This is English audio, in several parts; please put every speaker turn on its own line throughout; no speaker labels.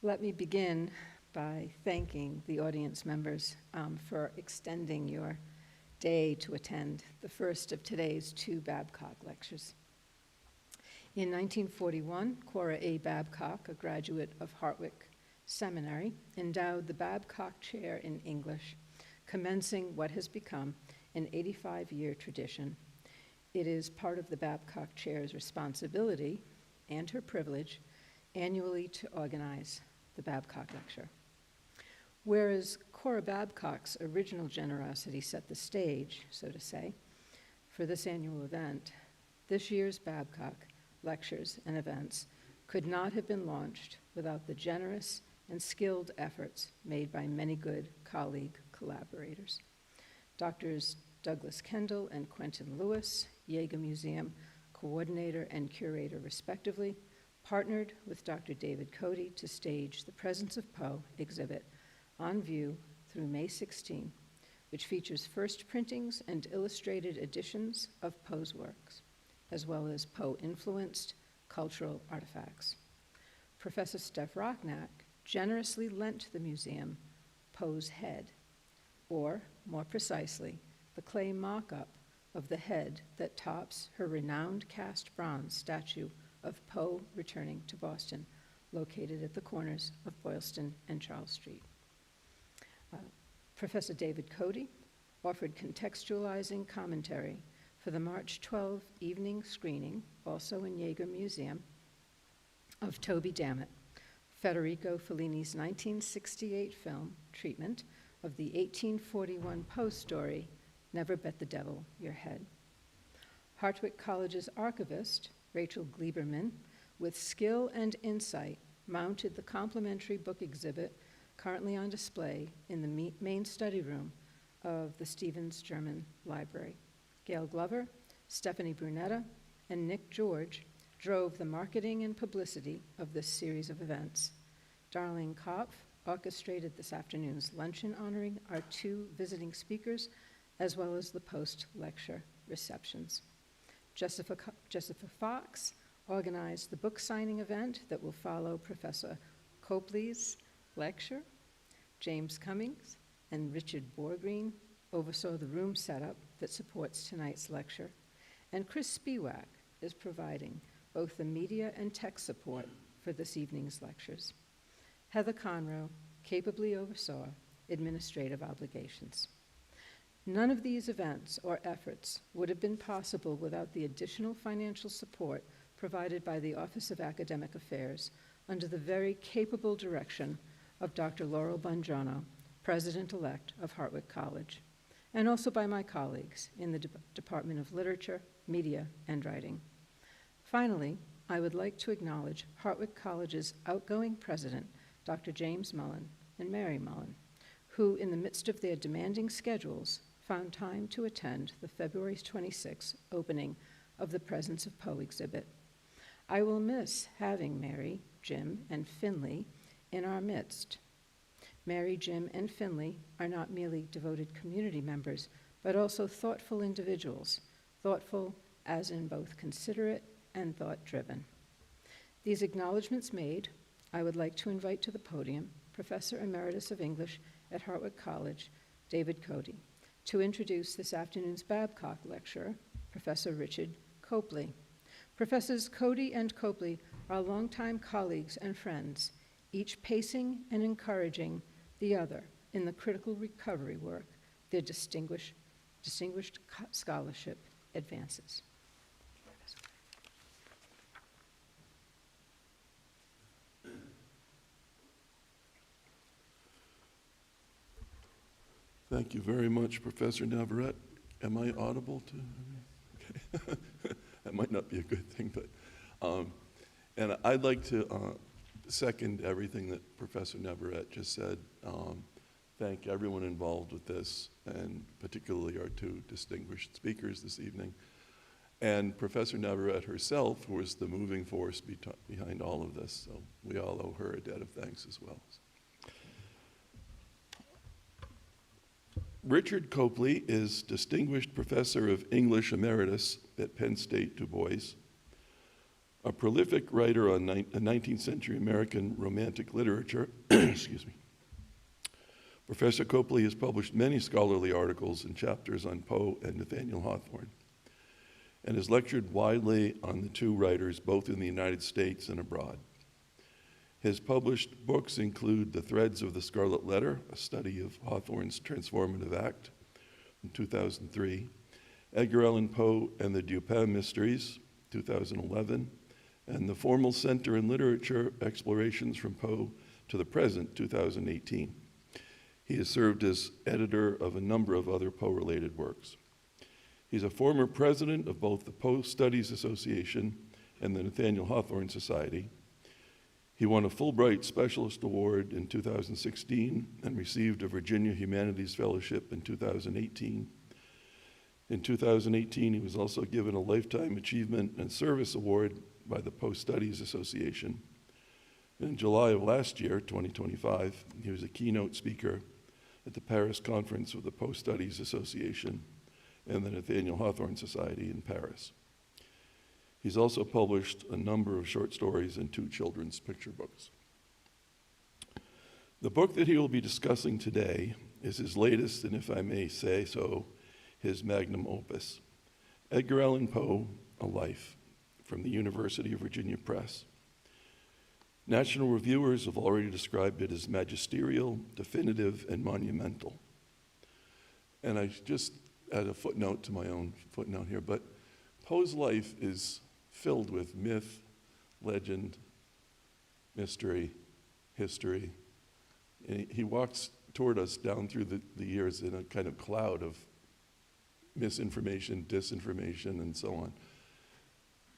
Let me begin by thanking the audience members for extending your day to attend the first of today's two Babcock lectures. In 1941, Cora A. Babcock, a graduate of Hartwick Seminary, endowed the Babcock Chair in English, commencing what has become an 85-year tradition. It is part of the Babcock Chair's responsibility and her privilege annually to organize the Babcock Lecture. Whereas Cora Babcock's original generosity set the stage, so to say, for this annual event, this year's Babcock lectures and events could not have been launched without the generous and skilled efforts made by many good colleague collaborators. Doctors Douglas Kendall and Quentin Lewis, Yeager Museum coordinator and curator respectively, partnered with Dr. David Cody to stage the Presence of Poe exhibit on view through May 16, which features first printings and illustrated editions of Poe's works, as well as Poe-influenced cultural artifacts. Professor Steph Rocknack generously lent the museum Poe's head, or more precisely, the clay mock-up of the head that tops her renowned cast bronze statue of Poe returning to Boston, located at the corners of Boylston and Charles Street. Professor David Cody offered contextualizing commentary for the March 12 evening screening, also in Yeager Museum, of Toby Dammit, Federico Fellini's 1968 film treatment of the 1841 Poe story, Never Bet the Devil Your Head. Hartwick College's archivist, Rachel Gleiberman, with skill and insight, mounted the complimentary book exhibit currently on display in the main study room of the Stevens German Library. Gail Glover, Stephanie Brunetta, and Nick George drove the marketing and publicity of this series of events. Darlene Kopf orchestrated this afternoon's luncheon honoring our two visiting speakers, as well as the post-lecture receptions. Jessica Fox organized the book signing event that will follow Professor Kopley's lecture. James Cummings and Richard Borgreen oversaw the room setup that supports tonight's lecture. And Chris Spiewak is providing both the media and tech support for this evening's lectures. Heather Conroe capably oversaw administrative obligations. None of these events or efforts would have been possible without the additional financial support provided by the Office of Academic Affairs under the very capable direction of Dr. Laurel Bongiorno, President-elect of Hartwick College, and also by my colleagues in the Department of Literature, Media, and Writing. Finally, I would like to acknowledge Hartwick College's outgoing president, Dr. James Mullen and Mary Mullen, who, in the midst of their demanding schedules, found time to attend the February 26th opening of the Presence of Poe exhibit. I will miss having Mary, Jim, and Finley in our midst. Mary, Jim, and Finley are not merely devoted community members, but also thoughtful individuals, thoughtful as in both considerate and thought-driven. These acknowledgments made, I would like to invite to the podium Professor Emeritus of English at Hartwick College, David Cody, to introduce this afternoon's Babcock lecturer, Professor Richard Kopley. Professors Cody and Kopley are longtime colleagues and friends, each pacing and encouraging the other in the critical recovery work their distinguished scholarship advances.
Thank you very much, Professor Navarrete. Am I audible to? Okay. That might not be a good thing, but, and I'd like to second everything that Professor Navarrete just said. Thank everyone involved with this, and particularly our two distinguished speakers this evening, and Professor Navarrete herself, who was the moving force behind all of this. So we all owe her a debt of thanks as well. Richard Kopley is Distinguished Professor of English Emeritus at Penn State Du Bois, A prolific writer on 19th century American romantic literature, excuse me, Professor Kopley has published many scholarly articles and chapters on Poe and Nathaniel Hawthorne, and has lectured widely on the two writers, both in the United States and abroad. His published books include The Threads of the Scarlet Letter, a study of Hawthorne's transformative act, in 2003, Edgar Allan Poe and the Dupin Mysteries, 2011, and The Formal Center in Literature, Explorations from Poe to the Present, 2018. He has served as editor of a number of other Poe-related works. He's a former president of both the Poe Studies Association and the Nathaniel Hawthorne Society. He won a Fulbright Specialist Award in 2016 and received a Virginia Humanities Fellowship in 2018. In 2018, he was also given a Lifetime Achievement and Service Award by the Poe Studies Association. In July of last year, 2025, he was a keynote speaker at the Paris Conference of the Poe Studies Association and the Nathaniel Hawthorne Society in Paris. He's also published a number of short stories and 2 children's picture books. The book that he will be discussing today is his latest, and if I may say so, his magnum opus, Edgar Allan Poe, A Life, from the University of Virginia Press. National reviewers have already described it as magisterial, definitive, and monumental. And I just add a footnote to my own footnote here, but Poe's life is filled with myth, legend, mystery, history. And he walks toward us down through the years in a kind of cloud of misinformation, disinformation, and so on.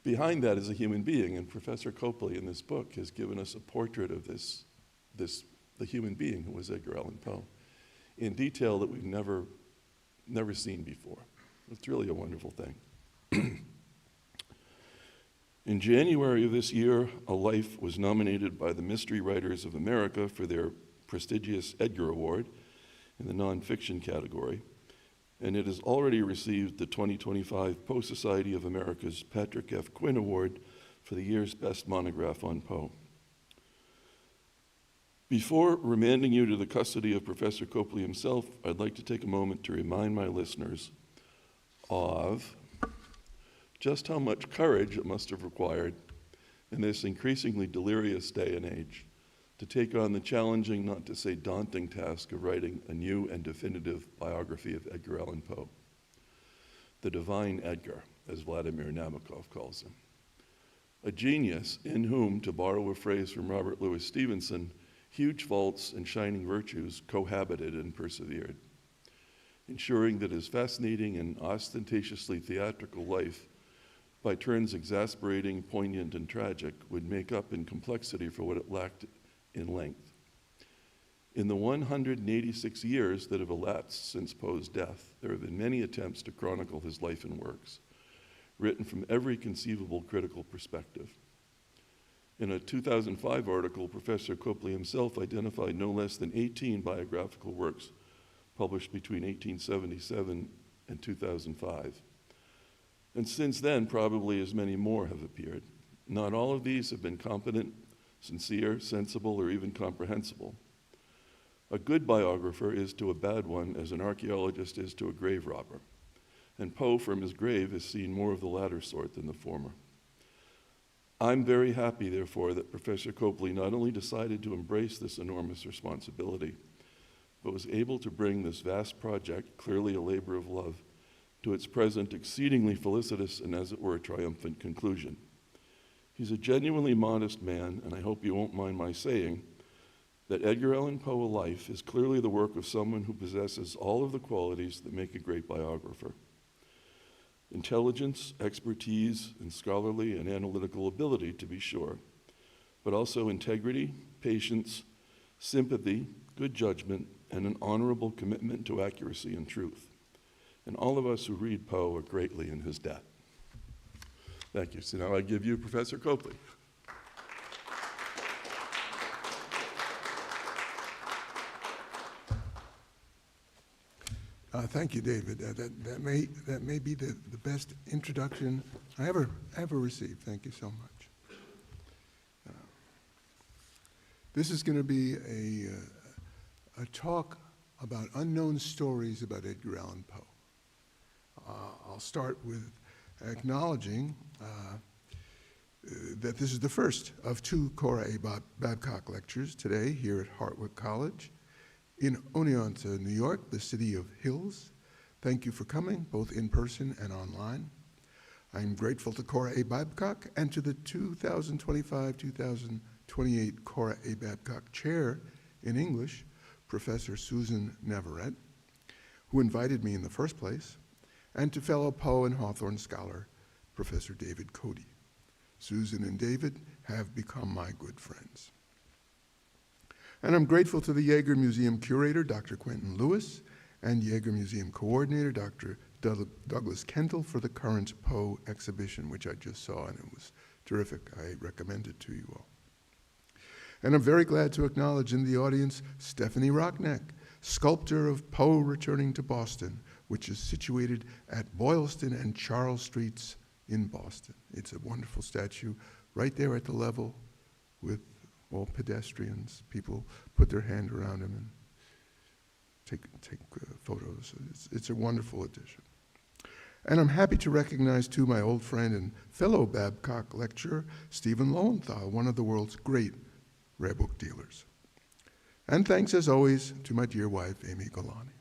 Behind that is a human being, and Professor Kopley in this book has given us a portrait of the human being who was Edgar Allan Poe in detail that we've never seen before. It's really a wonderful thing. In January of this year, A Life was nominated by the Mystery Writers of America for their prestigious Edgar Award in the nonfiction category, and it has already received the 2025 Poe Society of America's Patrick F. Quinn Award for the year's best monograph on Poe. Before remanding you to the custody of Professor Kopley himself, I'd like to take a moment to remind my listeners of just how much courage it must have required in this increasingly delirious day and age to take on the challenging, not to say daunting, task of writing a new and definitive biography of Edgar Allan Poe, the divine Edgar, as Vladimir Nabokov calls him. A genius in whom, to borrow a phrase from Robert Louis Stevenson, huge faults and shining virtues cohabited and persevered, ensuring that his fascinating and ostentatiously theatrical life, by turns exasperating, poignant, and tragic, would make up in complexity for what it lacked in length. In the 186 years that have elapsed since Poe's death, there have been many attempts to chronicle his life and works, written from every conceivable critical perspective. In a 2005 article, Professor Kopley himself identified no less than 18 biographical works published between 1877 and 2005. And since then, probably as many more have appeared. Not all of these have been competent, sincere, sensible, or even comprehensible. A good biographer is to a bad one as an archaeologist is to a grave robber, and Poe from his grave has seen more of the latter sort than the former. I'm very happy, therefore, that Professor Kopley not only decided to embrace this enormous responsibility, but was able to bring this vast project, clearly a labor of love, to its present exceedingly felicitous and, as it were, triumphant conclusion. He's a genuinely modest man, and I hope you won't mind my saying that Edgar Allan Poe, A Life, is clearly the work of someone who possesses all of the qualities that make a great biographer. Intelligence, expertise, and scholarly and analytical ability, to be sure, but also integrity, patience, sympathy, good judgment, and an honorable commitment to accuracy and truth. And all of us who read Poe are greatly in his debt. Thank you. So now I give you Professor Kopley.
Thank you, David. That may be the best introduction I ever received. Thank you so much. This is going to be a talk about unknown stories about Edgar Allan Poe. I'll start with acknowledging that this is the first of 2 Cora A. Babcock lectures today here at Hartwick College in Oneonta, New York, the city of hills. Thank you for coming, both in person and online. I'm grateful to Cora A. Babcock and to the 2025-2028 Cora A. Babcock Chair in English, Professor Susan Navarrete, who invited me in the first place, and to fellow Poe and Hawthorne scholar, Professor David Cody. Susan and David have become my good friends. And I'm grateful to the Yeager Museum curator, Dr. Quentin Lewis, and Yeager Museum coordinator, Dr. Douglas Kendall, for the current Poe exhibition, which I just saw, and it was terrific. I recommend it to you all. And I'm very glad to acknowledge in the audience Stephanie Rockneck, sculptor of Poe Returning to Boston, which is situated at Boylston and Charles Streets in Boston. It's a wonderful statue right there at the level with all pedestrians. People put their hand around him and take photos. It's a wonderful addition. And I'm happy to recognize, too, my old friend and fellow Babcock lecturer, Stephen Lowenthal, one of the world's great rare book dealers. And thanks, as always, to my dear wife, Amy Golani.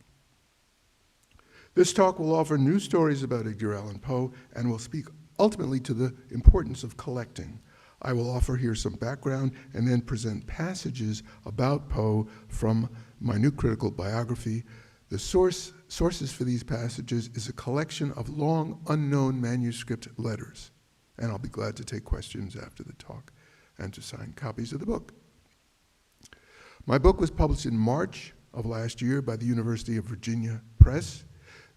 This talk will offer new stories about Edgar Allan Poe and will speak ultimately to the importance of collecting. I will offer here some background and then present passages about Poe from my new critical biography. The sources for these passages is a collection of long unknown manuscript letters, and I'll be glad to take questions after the talk and to sign copies of the book. My book was published in March of last year by the University of Virginia Press.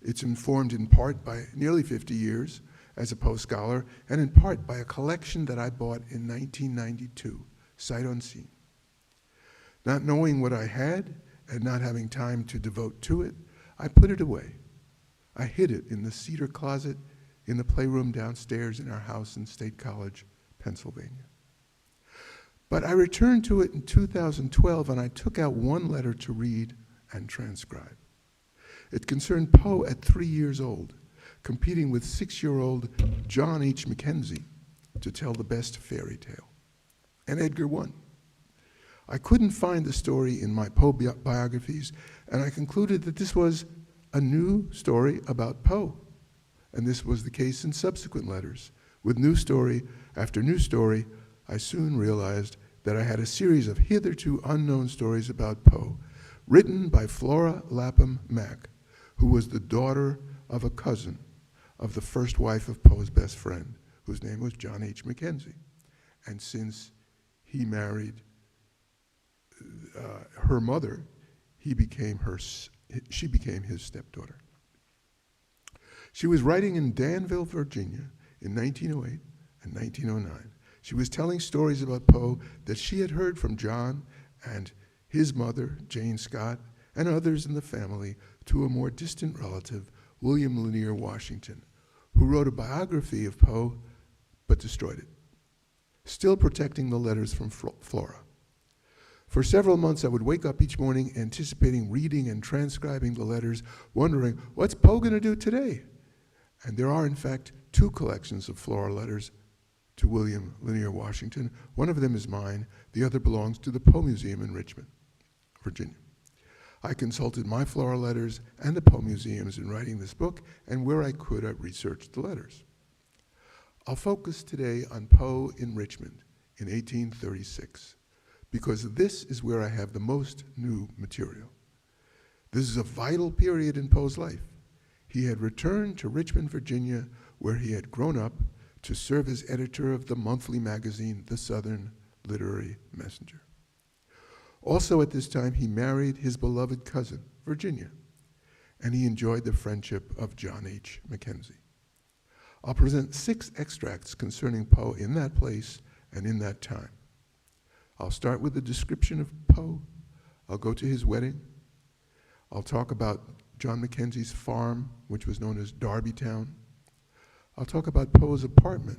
It's informed in part by nearly 50 years as a Poe scholar, and in part by a collection that I bought in 1992, sight unseen. Not knowing what I had and not having time to devote to it, I put it away. I hid it in the cedar closet in the playroom downstairs in our house in State College, Pennsylvania. But I returned to it in 2012, and I took out one letter to read and transcribe. It concerned Poe at 3 years old, competing with 6-year-old John H. Mackenzie to tell the best fairy tale. And Edgar won. I couldn't find the story in my Poe biographies, and I concluded that this was a new story about Poe. And this was the case in subsequent letters. With new story after new story, I soon realized that I had a series of hitherto unknown stories about Poe, written by Flora Lapham Mack, who was the daughter of a cousin of the first wife of Poe's best friend, whose name was John H. Mackenzie. And since he married her mother, she became his stepdaughter. She was writing in Danville, Virginia in 1908 and 1909. She was telling stories about Poe that she had heard from John and his mother, Jane Scott, and others in the family to a more distant relative, William Lanier Washington, who wrote a biography of Poe but destroyed it, still protecting the letters from Flora. For several months, I would wake up each morning anticipating reading and transcribing the letters, wondering, what's Poe going to do today? And there are, in fact, 2 collections of Flora letters to William Lanier Washington. One of them is mine. The other belongs to the Poe Museum in Richmond, Virginia. I consulted my Flora letters and the Poe Museums in writing this book, and where I could, I researched the letters. I'll focus today on Poe in Richmond in 1836, because this is where I have the most new material. This is a vital period in Poe's life. He had returned to Richmond, Virginia, where he had grown up, to serve as editor of the monthly magazine, The Southern Literary Messenger. Also at this time, he married his beloved cousin, Virginia, and he enjoyed the friendship of John H. Mackenzie. I'll present 6 extracts concerning Poe in that place and in that time. I'll start with a description of Poe. I'll go to his wedding. I'll talk about John Mackenzie's farm, which was known as Darbytown. I'll talk about Poe's apartment,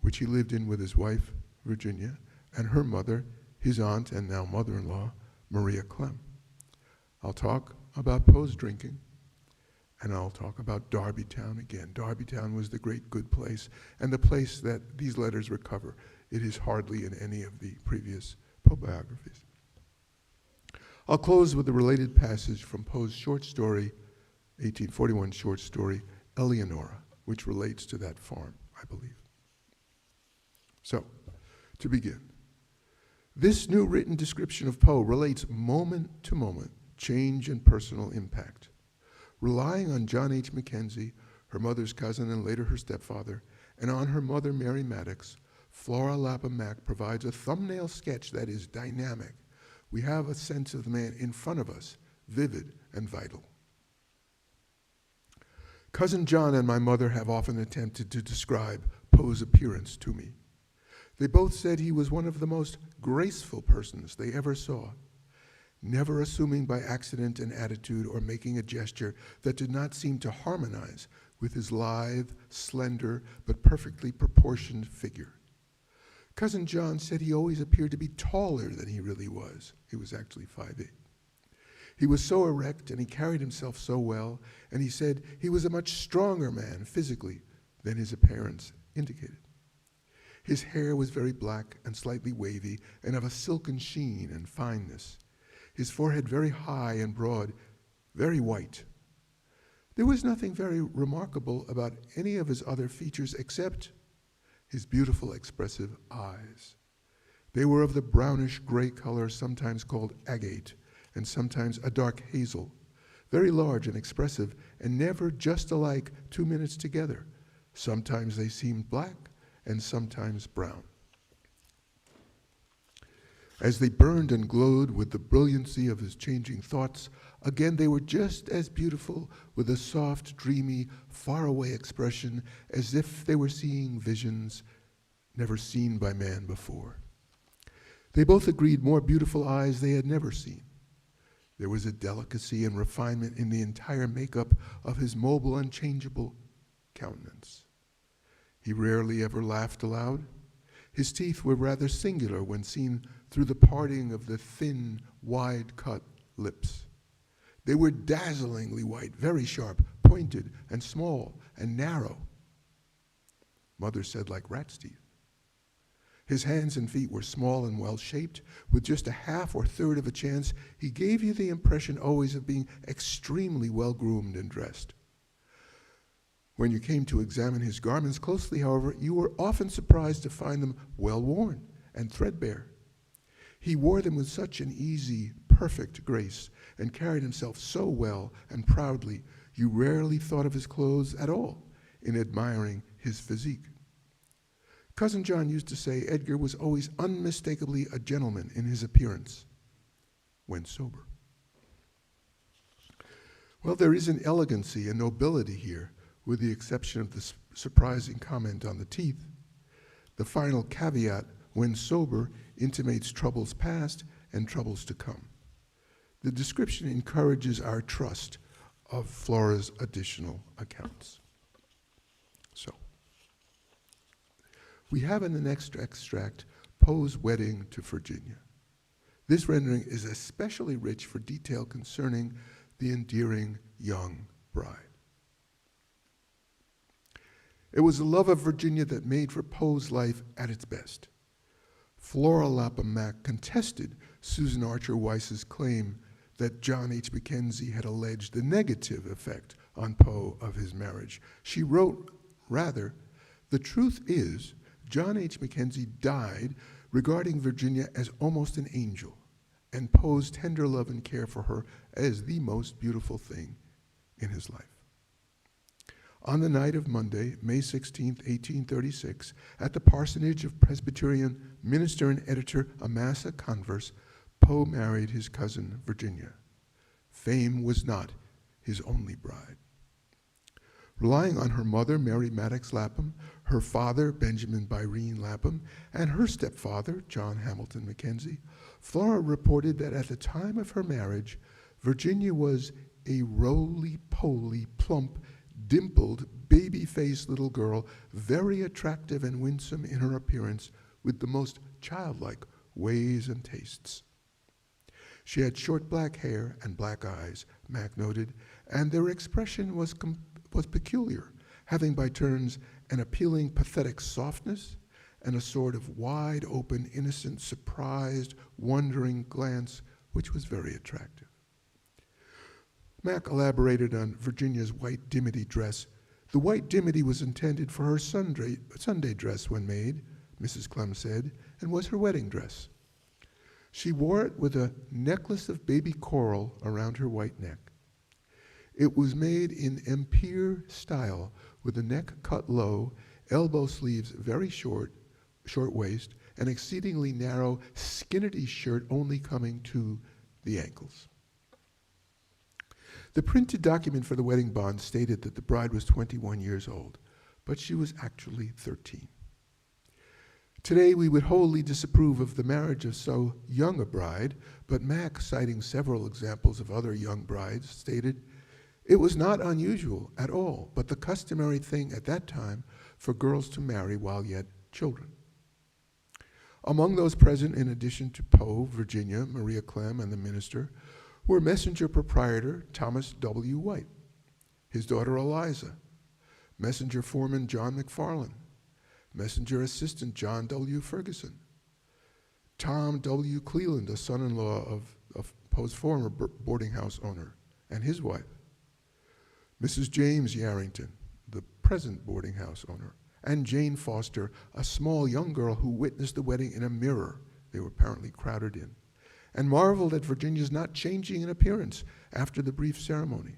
which he lived in with his wife, Virginia, and her mother, his aunt and now mother-in-law, Maria Clem. I'll talk about Poe's drinking, and I'll talk about Darbytown again. Darbytown was the great good place, and the place that these letters recover. It is hardly in any of the previous Poe biographies. I'll close with a related passage from Poe's short story, 1841 short story, Eleonora, which relates to that farm, I believe. So, to begin, this new written description of Poe relates moment to moment, change and personal impact. Relying on John H. Mackenzie, her mother's cousin and later her stepfather, and on her mother, Mary Maddox, Flora Lapham Mack provides a thumbnail sketch that is dynamic. We have a sense of the man in front of us, vivid and vital. Cousin John and my mother have often attempted to describe Poe's appearance to me. They both said he was one of the most graceful persons they ever saw, never assuming by accident an attitude or making a gesture that did not seem to harmonize with his lithe, slender, but perfectly proportioned figure. Cousin John said he always appeared to be taller than he really was. He was actually 5'8". He was so erect and he carried himself so well, and he said he was a much stronger man physically than his appearance indicated. His hair was very black and slightly wavy and of a silken sheen and fineness. His forehead very high and broad, very white. There was nothing very remarkable about any of his other features except his beautiful expressive eyes. They were of the brownish gray color sometimes called agate and sometimes a dark hazel, very large and expressive and never just alike 2 minutes together. Sometimes they seemed black and sometimes brown. As they burned and glowed with the brilliancy of his changing thoughts, again they were just as beautiful with a soft, dreamy, faraway expression as if they were seeing visions never seen by man before. They both agreed more beautiful eyes they had never seen. There was a delicacy and refinement in the entire makeup of his mobile, unchangeable countenance. He rarely ever laughed aloud. His teeth were rather singular when seen through the parting of the thin, wide-cut lips. They were dazzlingly white, very sharp, pointed, and small, and narrow. Mother said like rat's teeth. His hands and feet were small and well-shaped. With just a half or third of a chance, he gave you the impression always of being extremely well-groomed and dressed. When you came to examine his garments closely, however, you were often surprised to find them well-worn and threadbare. He wore them with such an easy, perfect grace and carried himself so well and proudly, you rarely thought of his clothes at all in admiring his physique. Cousin John used to say Edgar was always unmistakably a gentleman in his appearance when sober. Well, there is an elegancy and nobility here, with the exception of the surprising comment on the teeth. The final caveat, when sober, intimates troubles past and troubles to come. The description encourages our trust of Flora's additional accounts. So, we have in the next extract Poe's wedding to Virginia. This rendering is especially rich for detail concerning the endearing young bride. It was the love of Virginia that made for Poe's life at its best. Flora Lapham Mack contested Susan Archer Weiss's claim that John H. Mackenzie had alleged the negative effect on Poe of his marriage. She wrote, rather, the truth is, John H. Mackenzie died regarding Virginia as almost an angel, and Poe's tender love and care for her as the most beautiful thing in his life. On the night of Monday, May 16, 1836, at the parsonage of Presbyterian minister and editor Amasa Converse, Poe married his cousin Virginia. Fame was not his only bride. Relying on her mother, Mary Maddox Lapham, her father, Benjamin Byrene Lapham, and her stepfather, John Hamilton Mackenzie, Flora reported that at the time of her marriage, Virginia was a roly-poly, plump, dimpled, baby-faced little girl, very attractive and winsome in her appearance, with the most childlike, ways and tastes. She had short black hair and black eyes, Mac noted, and their expression was peculiar, having by turns an appealing, pathetic softness and a sort of wide-open, innocent, surprised, wondering glance, which was very attractive. Mac elaborated on Virginia's white dimity dress. The white dimity was intended for her Sunday dress when made, Mrs. Clem said, and was her wedding dress. She wore it with a necklace of baby coral around her white neck. It was made in empire style, with the neck cut low, elbow sleeves very short waist, and exceedingly narrow, skinnety shirt only coming to the ankles. The printed document for the wedding bond stated that the bride was 21 years old, but she was actually 13. Today, we would wholly disapprove of the marriage of so young a bride, but Mac, citing several examples of other young brides, stated, "It was not unusual at all, but the customary thing at that time for girls to marry while yet children." Among those present, in addition to Poe, Virginia, Maria Clem, and the minister, were messenger proprietor Thomas W. White, his daughter Eliza, messenger foreman John McFarland, messenger assistant John W. Ferguson, Tom W. Cleland, a son-in-law of Poe's former boarding house owner, and his wife, Mrs. James Yarrington, the present boarding house owner, and Jane Foster, a small young girl who witnessed the wedding in a mirror they were apparently crowded in, and marveled at Virginia's not changing in appearance after the brief ceremony.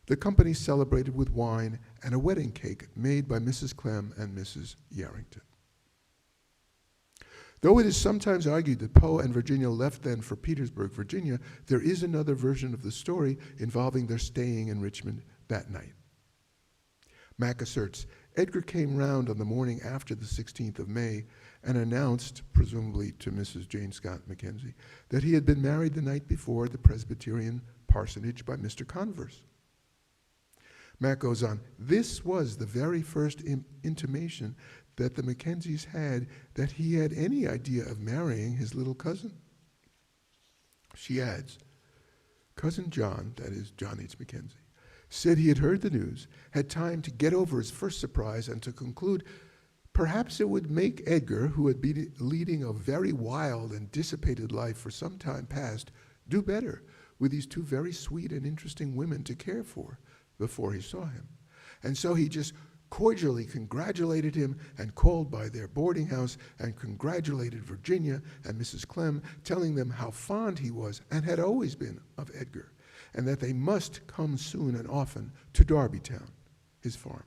The company celebrated with wine and a wedding cake made by Mrs. Clem and Mrs. Yarrington. Though it is sometimes argued that Poe and Virginia left then for Petersburg, Virginia, there is another version of the story involving their staying in Richmond that night. Mac asserts, Edgar came round on the morning after the 16th of May and announced, presumably to Mrs. Jane Scott Mackenzie, that he had been married the night before at the Presbyterian parsonage by Mr. Converse. Mac goes on, this was the very first intimation that the Mackenzies had that he had any idea of marrying his little cousin. She adds, Cousin John, that is John H. Mackenzie, said he had heard the news, had time to get over his first surprise, and to conclude perhaps it would make Edgar, who had been leading a very wild and dissipated life for some time past, do better with these two very sweet and interesting women to care for before he saw him. And so he just cordially congratulated him and called by their boarding house and congratulated Virginia and Mrs. Clem, telling them how fond he was and had always been of Edgar, and that they must come soon and often to Darbytown, his farm,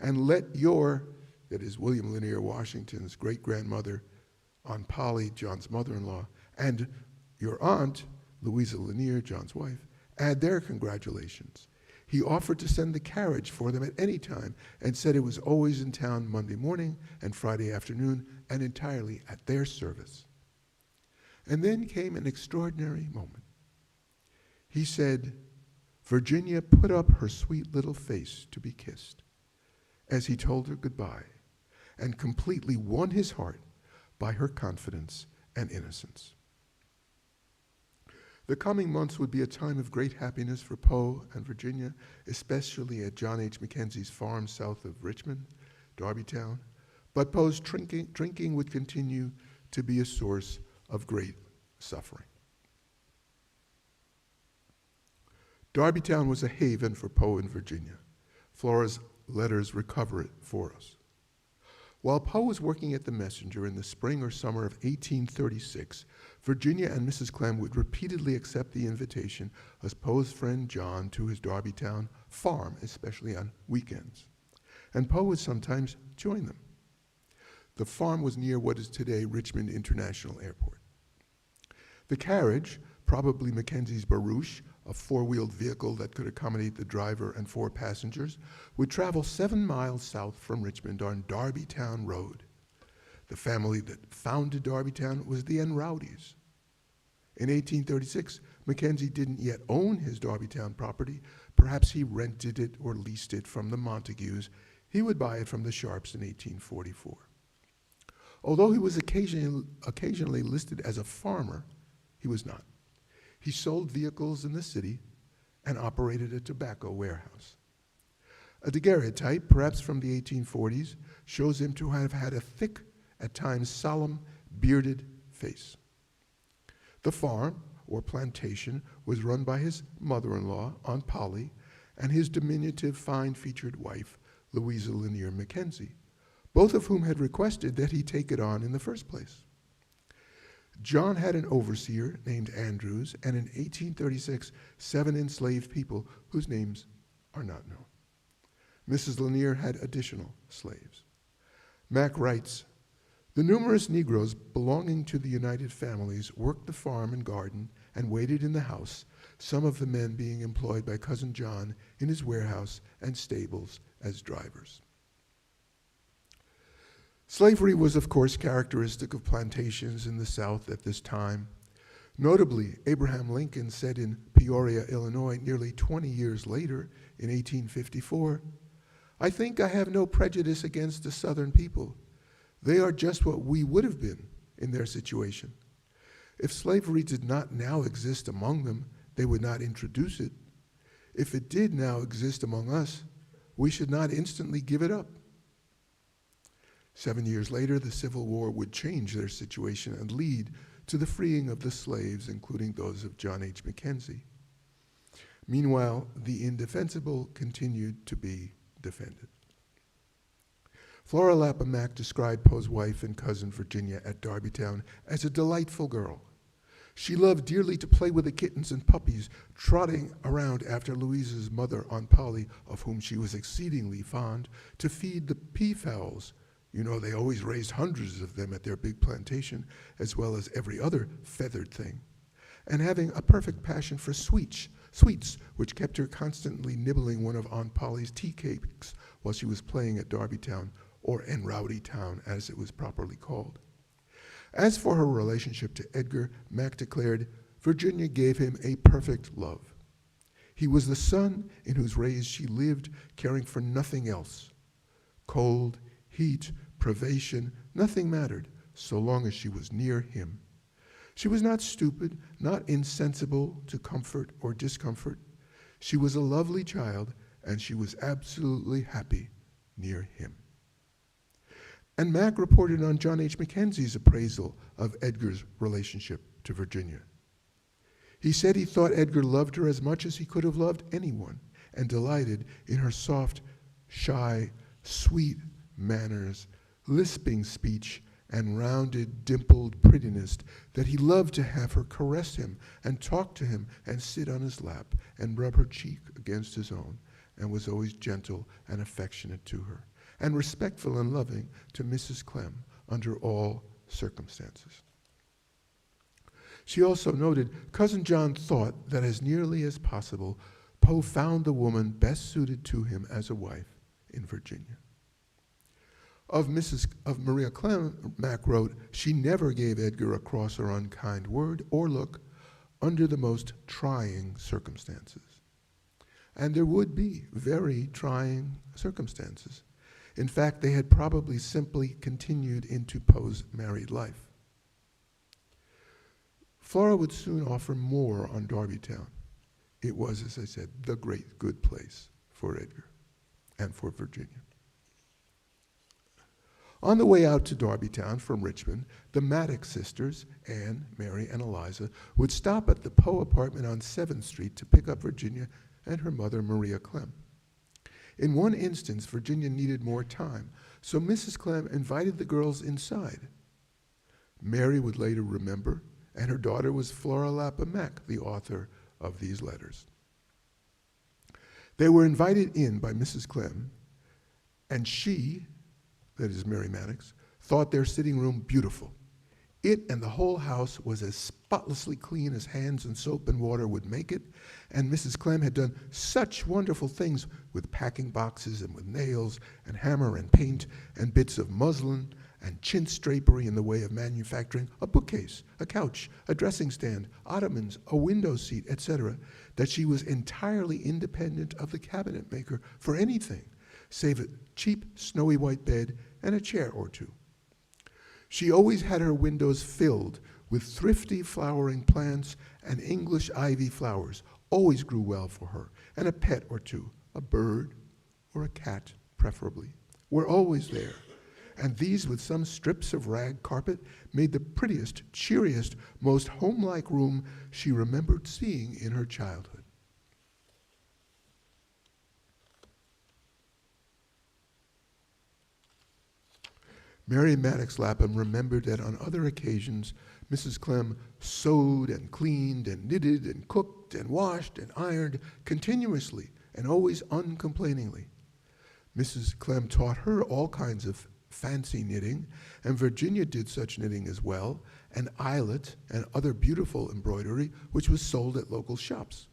and let your, that is William Lanier Washington's great-grandmother, Aunt Polly, John's mother-in-law, and your aunt, Louisa Lanier, John's wife, add their congratulations. He offered to send the carriage for them at any time and said it was always in town Monday morning and Friday afternoon and entirely at their service. And then came an extraordinary moment. He said, Virginia put up her sweet little face to be kissed as he told her goodbye, and completely won his heart by her confidence and innocence. The coming months would be a time of great happiness for Poe and Virginia, especially at John H. Mackenzie's farm south of Richmond, Darbytown, but Poe's drinking would continue to be a source of great suffering. Darbytown was a haven for Poe and Virginia. Flora's letters recover it for us. While Poe was working at the Messenger in the spring or summer of 1836, Virginia and Mrs. Clem would repeatedly accept the invitation of Poe's friend John to his Darbytown farm, especially on weekends. And Poe would sometimes join them. The farm was near what is today Richmond International Airport. The carriage, probably Mackenzie's barouche, a four-wheeled vehicle that could accommodate the driver and 4 passengers, would travel 7 miles south from Richmond on Darbytown Road. The family that founded Darbytown was the Enrowdies. In 1836, Mackenzie didn't yet own his Darbytown property. Perhaps he rented it or leased it from the Montagues. He would buy it from the Sharps in 1844. Although he was occasionally listed as a farmer, he was not. He sold vehicles in the city and operated a tobacco warehouse. A daguerreotype, perhaps from the 1840s, shows him to have had a thick, at times solemn, bearded face. The farm, or plantation, was run by his mother-in-law, Aunt Polly, and his diminutive, fine-featured wife, Louisa Lanier Mackenzie, both of whom had requested that he take it on in the first place. John had an overseer named Andrews, and in 1836, 7 enslaved people whose names are not known. Mrs. Lanier had additional slaves. Mack writes, "The numerous Negroes belonging to the united families worked the farm and garden and waited in the house, some of the men being employed by Cousin John in his warehouse and stables as drivers." Slavery was, of course, characteristic of plantations in the South at this time. Notably, Abraham Lincoln said in Peoria, Illinois, nearly 20 years later, in 1854, "I think I have no prejudice against the Southern people. They are just what we would have been in their situation. If slavery did not now exist among them, they would not introduce it. If it did now exist among us, we should not instantly give it up." 7 years later, the Civil War would change their situation and lead to the freeing of the slaves, including those of John H. Mackenzie. Meanwhile, the indefensible continued to be defended. Flora Lapham Mack described Poe's wife and cousin Virginia at Darbytown as a delightful girl. She loved dearly to play with the kittens and puppies, trotting around after Louisa's mother, Aunt Polly, of whom she was exceedingly fond, to feed the peafowls. You know, they always raised hundreds of them at their big plantation, as well as every other feathered thing. And having a perfect passion for sweets, which kept her constantly nibbling one of Aunt Polly's tea cakes while she was playing at Darbytown, or in Rowdytown, as it was properly called. As for her relationship to Edgar, Mack declared, "Virginia gave him a perfect love. He was the son in whose rays she lived, caring for nothing else. Cold, heat, privation, nothing mattered, so long as she was near him. She was not stupid, not insensible to comfort or discomfort. She was a lovely child, and she was absolutely happy near him." And Mack reported on John H. Mackenzie's appraisal of Edgar's relationship to Virginia. He said he thought Edgar loved her as much as he could have loved anyone, and delighted in her soft, shy, sweet manners, lisping speech, and rounded, dimpled prettiness, that he loved to have her caress him and talk to him and sit on his lap and rub her cheek against his own, and was always gentle and affectionate to her, and respectful and loving to Mrs. Clem under all circumstances. She also noted, Cousin John thought that as nearly as possible, Poe found the woman best suited to him as a wife in Virginia. Of Maria Clem, Mack wrote, "She never gave Edgar a cross or unkind word or look under the most trying circumstances." And there would be very trying circumstances. In fact, they had probably simply continued into Poe's married life. Flora would soon offer more on Darbytown. It was, as I said, the great good place for Edgar and for Virginia. On the way out to Darbytown from Richmond, the Maddox sisters, Anne, Mary, and Eliza, would stop at the Poe apartment on 7th Street to pick up Virginia and her mother, Maria Clem. In one instance, Virginia needed more time, so Mrs. Clem invited the girls inside. Mary would later remember, and her daughter was Flora Lapham Mack, the author of these letters. They were invited in by Mrs. Clem, and she, that is Mary Maddox, thought their sitting room beautiful. It and the whole house was as spotlessly clean as hands and soap and water would make it, and Mrs. Clem had done such wonderful things with packing boxes and with nails and hammer and paint and bits of muslin and chintz drapery in the way of manufacturing a bookcase, a couch, a dressing stand, ottomans, a window seat, etc., that she was entirely independent of the cabinet maker for anything, save a cheap, snowy white bed and a chair or two. She always had her windows filled with thrifty flowering plants, and English ivy flowers always grew well for her, and a pet or two, a bird or a cat preferably, were always there. And these, with some strips of rag carpet, made the prettiest, cheeriest, most home-like room she remembered seeing in her childhood. Mary Maddox Lapham remembered that on other occasions, Mrs. Clem sewed and cleaned and knitted and cooked and washed and ironed continuously and always uncomplainingly. Mrs. Clem taught her all kinds of fancy knitting, and Virginia did such knitting as well, and eyelet and other beautiful embroidery, which was sold at local shops.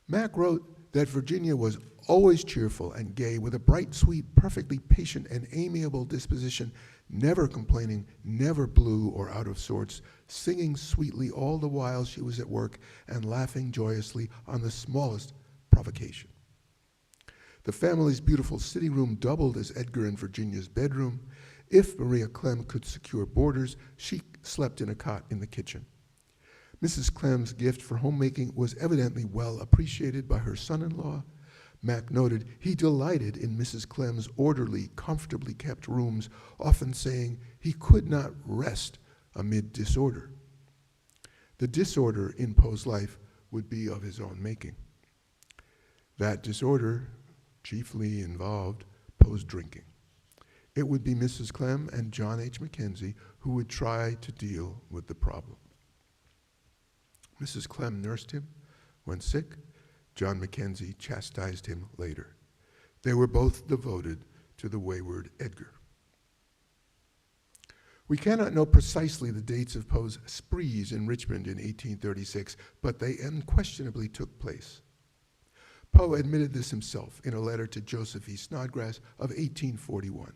Mac wrote that Virginia was always cheerful and gay, with a bright, sweet, perfectly patient and amiable disposition, never complaining, never blue or out of sorts, singing sweetly all the while she was at work and laughing joyously on the smallest provocation. The family's beautiful sitting room doubled as Edgar and Virginia's bedroom. If Maria Clem could secure boarders, she slept in a cot in the kitchen. Mrs. Clem's gift for homemaking was evidently well appreciated by her son-in-law. Mac noted he delighted in Mrs. Clem's orderly, comfortably kept rooms, often saying he could not rest amid disorder. The disorder in Poe's life would be of his own making. That disorder chiefly involved Poe's drinking. It would be Mrs. Clem and John H. Mackenzie who would try to deal with the problem. Mrs. Clem nursed him when sick. John Mackenzie chastised him later. They were both devoted to the wayward Edgar. We cannot know precisely the dates of Poe's sprees in Richmond in 1836, but they unquestionably took place. Poe admitted this himself in a letter to Joseph E. Snodgrass of 1841.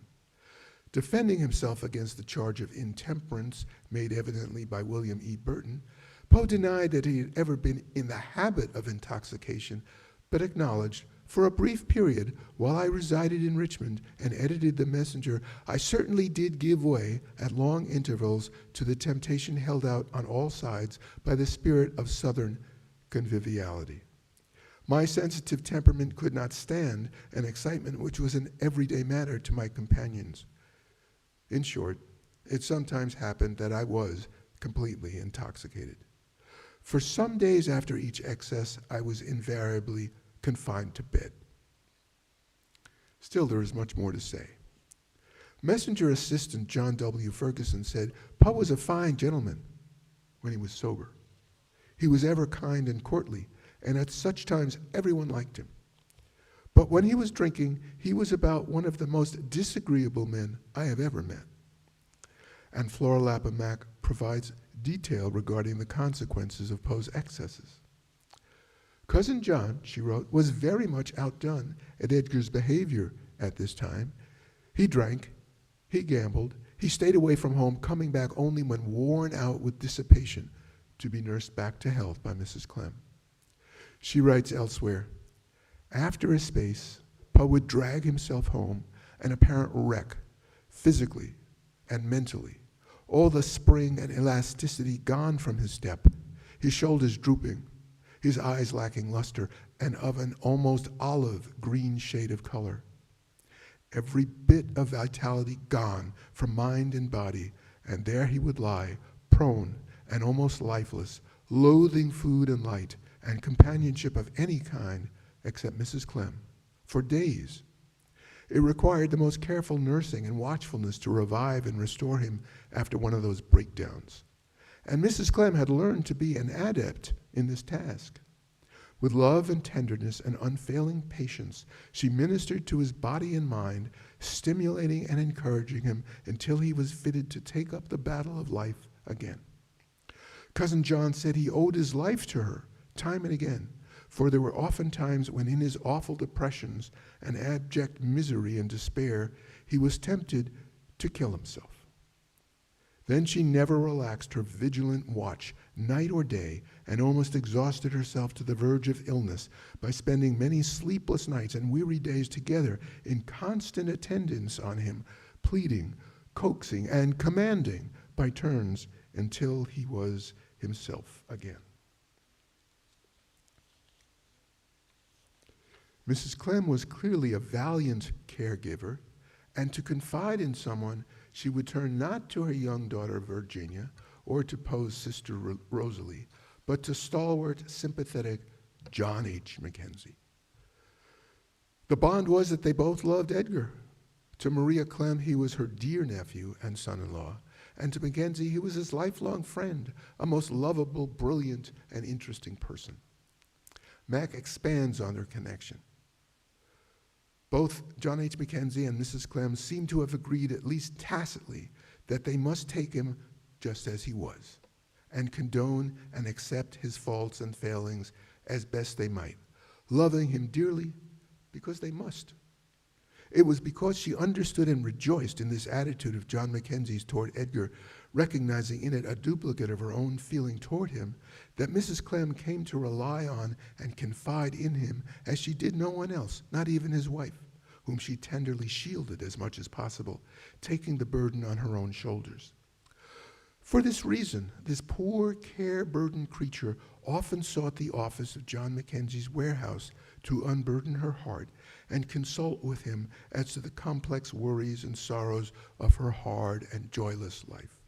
Defending himself against the charge of intemperance made evidently by William E. Burton, Poe denied that he had ever been in the habit of intoxication, but acknowledged, for a brief period, while I resided in Richmond and edited the Messenger, I certainly did give way at long intervals to the temptation held out on all sides by the spirit of Southern conviviality. My sensitive temperament could not stand an excitement which was an everyday matter to my companions. In short, it sometimes happened that I was completely intoxicated. For some days after each excess, I was invariably confined to bed. Still, there is much more to say. Messenger assistant John W. Ferguson said, Poe was a fine gentleman when he was sober. He was ever kind and courtly, and at such times everyone liked him. But when he was drinking, he was about one of the most disagreeable men I have ever met. And Flora Lapham Mac provides detail regarding the consequences of Poe's excesses. Cousin John, she wrote, was very much outdone at Edgar's behavior at this time. He drank, he gambled, he stayed away from home, coming back only when worn out with dissipation to be nursed back to health by Mrs. Clem. She writes elsewhere, after a space, Poe would drag himself home, an apparent wreck, physically and mentally, all the spring and elasticity gone from his step, his shoulders drooping, his eyes lacking luster, and of an almost olive green shade of color. Every bit of vitality gone from mind and body, and there he would lie, prone and almost lifeless, loathing food and light and companionship of any kind except Mrs. Clem, for days. It required the most careful nursing and watchfulness to revive and restore him after one of those breakdowns. And Mrs. Clem had learned to be an adept in this task. With love and tenderness and unfailing patience, she ministered to his body and mind, stimulating and encouraging him until he was fitted to take up the battle of life again. Cousin John said he owed his life to her, time and again, for there were often times when in his awful depressions and abject misery and despair, he was tempted to kill himself. Then she never relaxed her vigilant watch, night or day, and almost exhausted herself to the verge of illness by spending many sleepless nights and weary days together in constant attendance on him, pleading, coaxing and commanding by turns until he was himself again. Mrs. Clem was clearly a valiant caregiver, and to confide in someone, she would turn not to her young daughter Virginia or to Poe's sister Rosalie, but to stalwart, sympathetic John H. Mackenzie. The bond was that they both loved Edgar. To Maria Clem, he was her dear nephew and son-in-law, and to Mackenzie, he was his lifelong friend, a most lovable, brilliant, and interesting person. Mac expands on their connection. Both John H. Mackenzie and Mrs. Clem seem to have agreed, at least tacitly, that they must take him just as he was, and condone and accept his faults and failings as best they might, loving him dearly because they must. It was because she understood and rejoiced in this attitude of John Mackenzie's toward Edgar, recognizing in it a duplicate of her own feeling toward him, that Mrs. Clem came to rely on and confide in him as she did no one else, not even his wife, whom she tenderly shielded as much as possible, taking the burden on her own shoulders. For this reason, this poor, care-burdened creature often sought the office of John Mackenzie's warehouse to unburden her heart and consult with him as to the complex worries and sorrows of her hard and joyless life.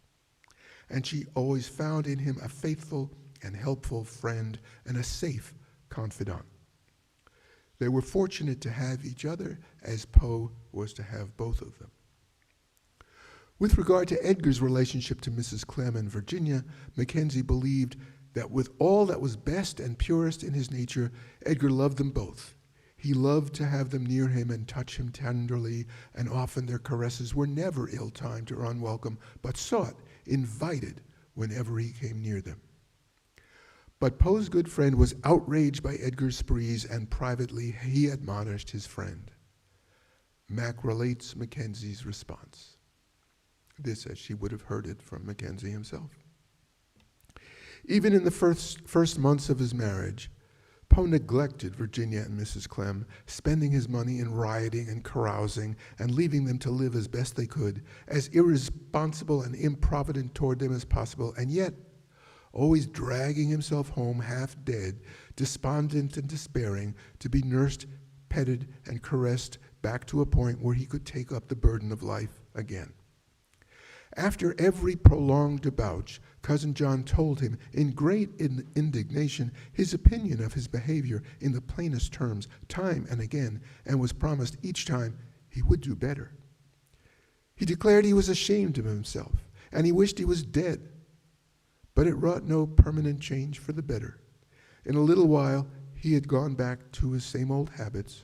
And she always found in him a faithful and helpful friend and a safe confidant. They were fortunate to have each other, as Poe was to have both of them. With regard to Edgar's relationship to Mrs. Clem and Virginia, Mackenzie believed that with all that was best and purest in his nature, Edgar loved them both. He loved to have them near him and touch him tenderly, and often their caresses were never ill-timed or unwelcome, but sought, invited, whenever he came near them. But Poe's good friend was outraged by Edgar's sprees, and privately he admonished his friend. Mac relates Mackenzie's response. This as she would have heard it from Mackenzie himself. Even in the first months of his marriage, Poe neglected Virginia and Mrs. Clem, spending his money in rioting and carousing and leaving them to live as best they could, as irresponsible and improvident toward them as possible, and yet always dragging himself home half dead, despondent and despairing, to be nursed, petted, and caressed back to a point where he could take up the burden of life again. After every prolonged debauch, Cousin John told him in great indignation his opinion of his behavior in the plainest terms, time and again, and was promised each time he would do better. He declared he was ashamed of himself, and he wished he was dead. But it wrought no permanent change for the better. In a little while, he had gone back to his same old habits,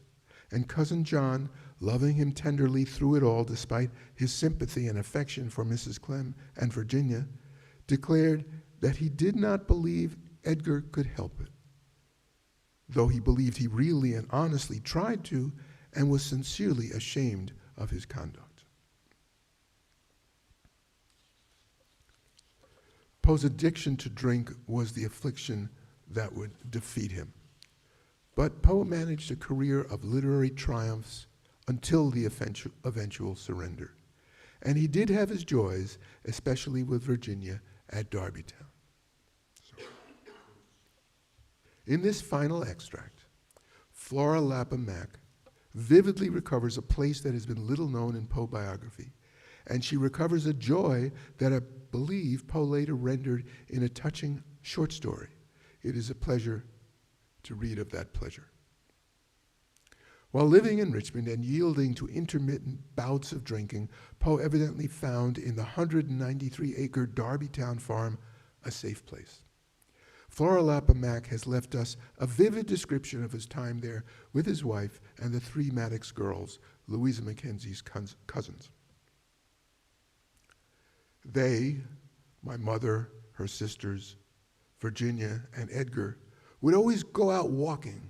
and Cousin John, loving him tenderly through it all despite his sympathy and affection for Mrs. Clem and Virginia, declared that he did not believe Edgar could help it, though he believed he really and honestly tried to and was sincerely ashamed of his conduct. Poe's addiction to drink was the affliction that would defeat him. But Poe managed a career of literary triumphs until the eventual surrender. And he did have his joys, especially with Virginia at Darbytown. In this final extract, Flora Lapham Mack vividly recovers a place that has been little known in Poe biography, and she recovers a joy that I believe Poe later rendered in a touching short story. It is a pleasure to read of that pleasure. While living in Richmond and yielding to intermittent bouts of drinking, Poe evidently found in the 193-acre Darbytown farm a safe place. Flora Lapham Mack has left us a vivid description of his time there with his wife and the three Maddox girls, Louisa Mackenzie's cousins. They, my mother, her sisters, Virginia, and Edgar, would always go out walking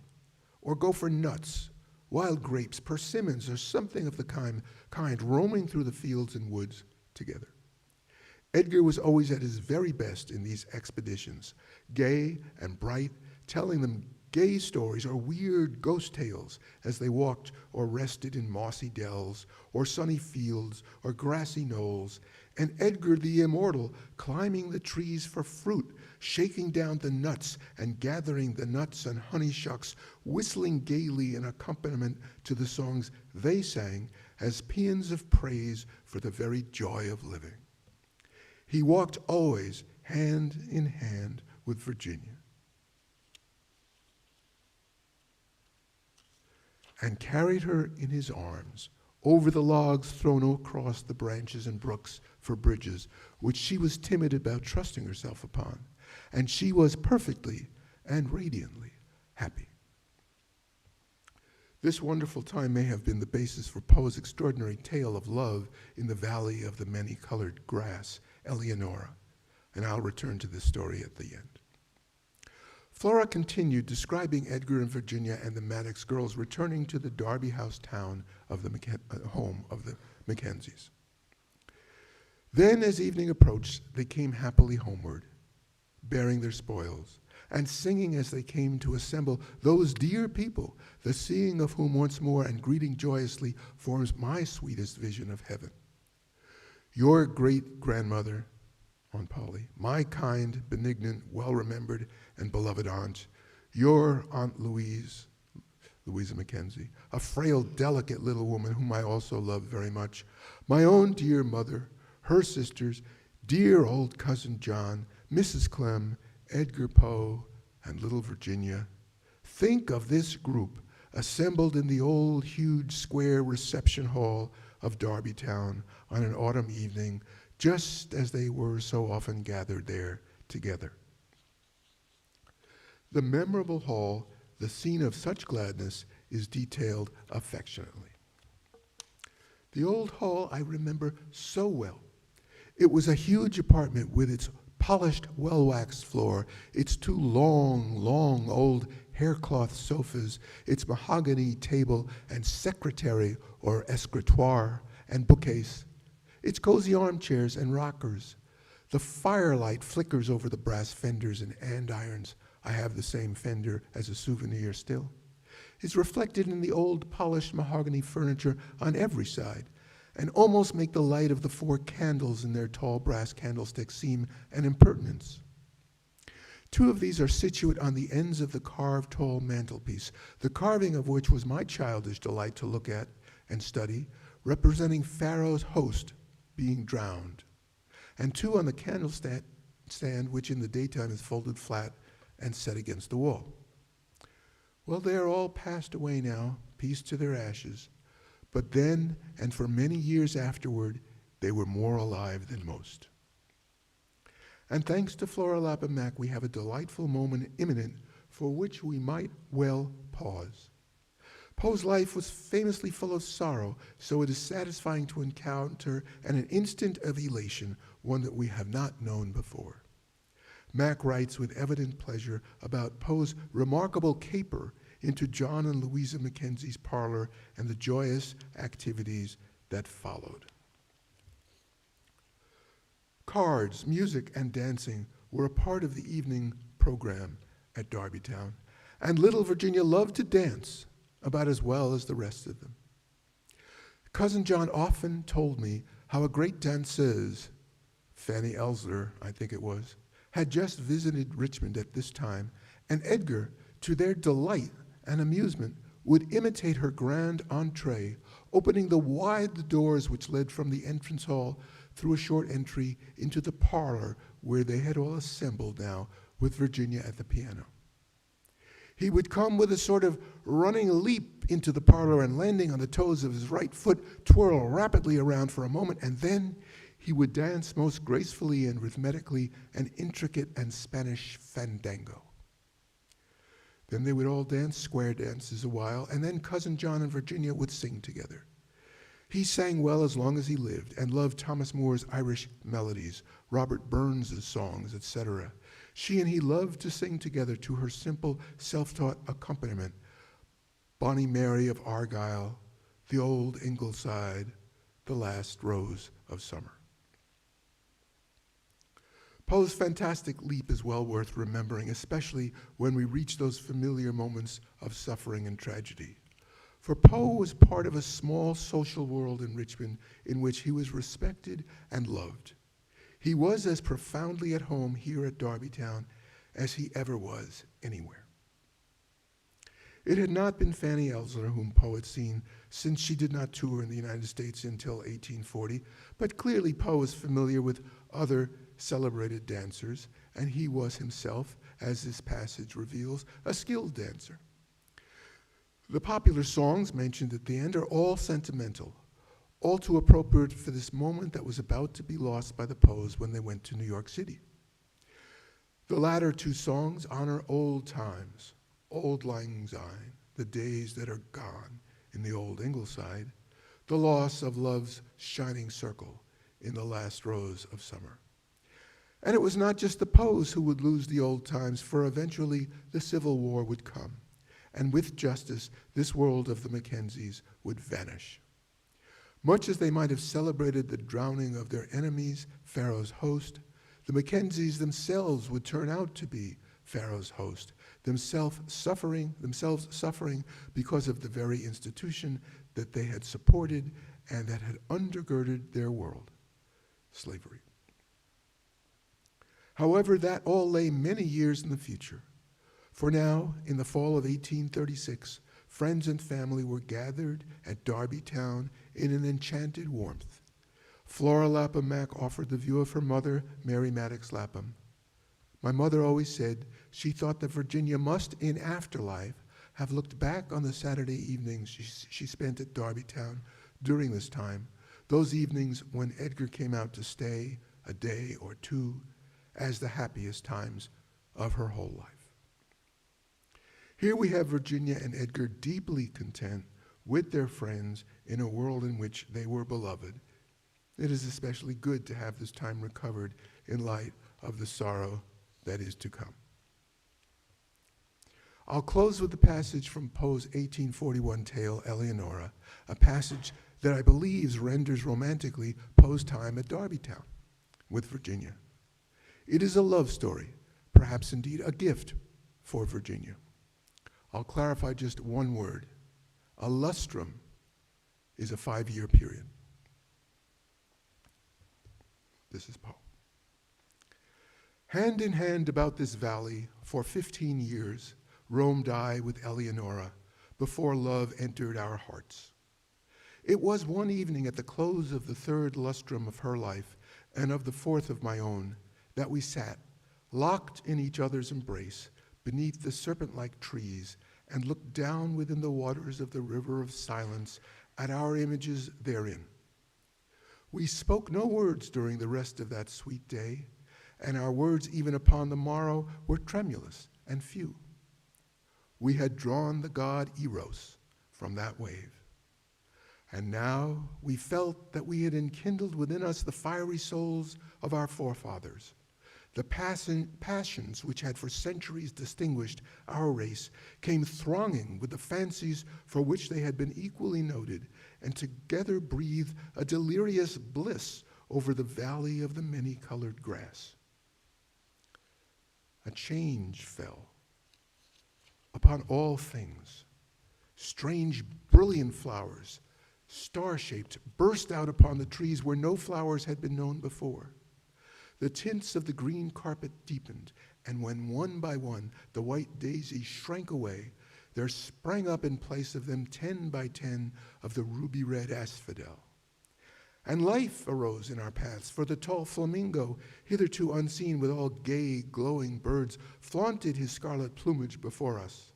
or go for nuts, wild grapes, persimmons, or something of the kind, roaming through the fields and woods together. Edgar was always at his very best in these expeditions, gay and bright, telling them gay stories or weird ghost tales as they walked or rested in mossy dells or sunny fields or grassy knolls, and Edgar the immortal climbing the trees for fruit, shaking down the nuts and gathering the nuts and honey shucks, whistling gaily in accompaniment to the songs they sang as paeans of praise for the very joy of living. He walked always hand in hand with Virginia and carried her in his arms over the logs thrown across the branches and brooks for bridges, which she was timid about trusting herself upon, and she was perfectly and radiantly happy. This wonderful time may have been the basis for Poe's extraordinary tale of love in the valley of the many-colored grass, Eleonora, and I'll return to this story at the end. Flora continued describing Edgar and Virginia and the Maddox girls returning to the Derby House town of the home of the Mackenzies. Then, as evening approached, they came happily homeward, bearing their spoils, and singing as they came to assemble those dear people, the seeing of whom once more and greeting joyously forms my sweetest vision of heaven. Your great-grandmother, on Polly, my kind, benignant, well-remembered, and beloved aunt, your Aunt Louisa Mackenzie, a frail, delicate little woman whom I also love very much, my own dear mother, her sisters, dear old cousin John, Mrs. Clem, Edgar Poe, and little Virginia. Think of this group assembled in the old, huge, square reception hall of Derby Town on an autumn evening, just as they were so often gathered there together. The memorable hall, the scene of such gladness, is detailed affectionately. The old hall I remember so well. It was a huge apartment with its polished, well-waxed floor, its two long old haircloth sofas, its mahogany table and secretary or escritoire and bookcase, its cozy armchairs and rockers. The firelight flickers over the brass fenders and andirons. I have the same fender as a souvenir still. It's reflected in the old polished mahogany furniture on every side, and almost make the light of the 4 candles in their tall brass candlesticks seem an impertinence. 2 of these are situate on the ends of the carved tall mantelpiece, the carving of which was my childish delight to look at and study, representing Pharaoh's host being drowned, and 2 on the candlestand, which in the daytime is folded flat and set against the wall. Well, they are all passed away now, peace to their ashes, but then, and for many years afterward, they were more alive than most. And thanks to Flora Lapham Mack, we have a delightful moment imminent for which we might well pause. Poe's life was famously full of sorrow, so it is satisfying to encounter an instant of elation, one that we have not known before. Mack writes with evident pleasure about Poe's remarkable caper into John and Louisa Mackenzie's parlor and the joyous activities that followed. Cards, music, and dancing were a part of the evening program at Derbytown, and little Virginia loved to dance about as well as the rest of them. Cousin John often told me how a great danseuse, Fanny Ellsler, I think it was, had just visited Richmond at this time, and Edgar, to their delight and amusement, would imitate her grand entree, opening the wide doors which led from the entrance hall through a short entry into the parlor where they had all assembled now with Virginia at the piano. He would come with a sort of running leap into the parlor and landing on the toes of his right foot, twirl rapidly around for a moment, and then he would dance most gracefully and rhythmically an intricate and Spanish fandango. Then they would all dance square dances a while, and then Cousin John and Virginia would sing together. He sang well as long as he lived and loved Thomas Moore's Irish melodies, Robert Burns' songs, etc. She and he loved to sing together to her simple, self-taught accompaniment, Bonnie Mary of Argyll, The Old Ingleside, The Last Rose of Summer. Poe's fantastic leap is well worth remembering, especially when we reach those familiar moments of suffering and tragedy. For Poe was part of a small social world in Richmond in which he was respected and loved. He was as profoundly at home here at Darbytown as he ever was anywhere. It had not been Fanny Elsner whom Poe had seen, since she did not tour in the United States until 1840, but clearly Poe was familiar with other celebrated dancers, and he was himself, as this passage reveals, a skilled dancer. The popular songs mentioned at the end are all sentimental, all too appropriate for this moment that was about to be lost by the Poes when they went to New York City. The latter two songs honor old times, Auld Lang Syne, the days that are gone in the old Ingleside, the loss of love's shining circle in the last rose of summer. And it was not just the Poes who would lose the old times, for eventually the Civil War would come, and with justice, this world of the Mackenzies would vanish. Much as they might have celebrated the drowning of their enemies, Pharaoh's host, the Mackenzies themselves would turn out to be Pharaoh's host, themselves suffering because of the very institution that they had supported and that had undergirded their world, slavery. However, that all lay many years in the future. For now, in the fall of 1836, friends and family were gathered at Darbytown in an enchanted warmth. Flora Lapham Mack offered the view of her mother, Mary Maddox Lapham. My mother always said she thought that Virginia must, in afterlife, have looked back on the Saturday evenings she spent at Darbytown during this time, those evenings when Edgar came out to stay a day or two, as the happiest times of her whole life. Here we have Virginia and Edgar deeply content with their friends in a world in which they were beloved. It is especially good to have this time recovered in light of the sorrow that is to come. I'll close with the passage from Poe's 1841 tale, Eleonora, a passage that I believe renders romantically Poe's time at Darbytown with Virginia. It is a love story, perhaps indeed a gift for Virginia. I'll clarify just one word. A lustrum is a 5-year period. This is Poe. Hand in hand about this valley for 15 years roamed I with Eleonora before love entered our hearts. It was one evening at the close of the 3rd lustrum of her life and of the 4th of my own that we sat, locked in each other's embrace, beneath the serpent-like trees, and looked down within the waters of the river of silence at our images therein. We spoke no words during the rest of that sweet day, and our words even upon the morrow were tremulous and few. We had drawn the god Eros from that wave, and now we felt that we had enkindled within us the fiery souls of our forefathers. The passions which had for centuries distinguished our race came thronging with the fancies for which they had been equally noted, and together breathed a delirious bliss over the valley of the many-colored grass. A change fell upon all things. Strange, brilliant flowers, star-shaped, burst out upon the trees where no flowers had been known before. The tints of the green carpet deepened, and when one by one the white daisies shrank away, there sprang up in place of them 10 by 10 of the ruby-red asphodel. And life arose in our paths, for the tall flamingo, hitherto unseen with all gay, glowing birds, flaunted his scarlet plumage before us,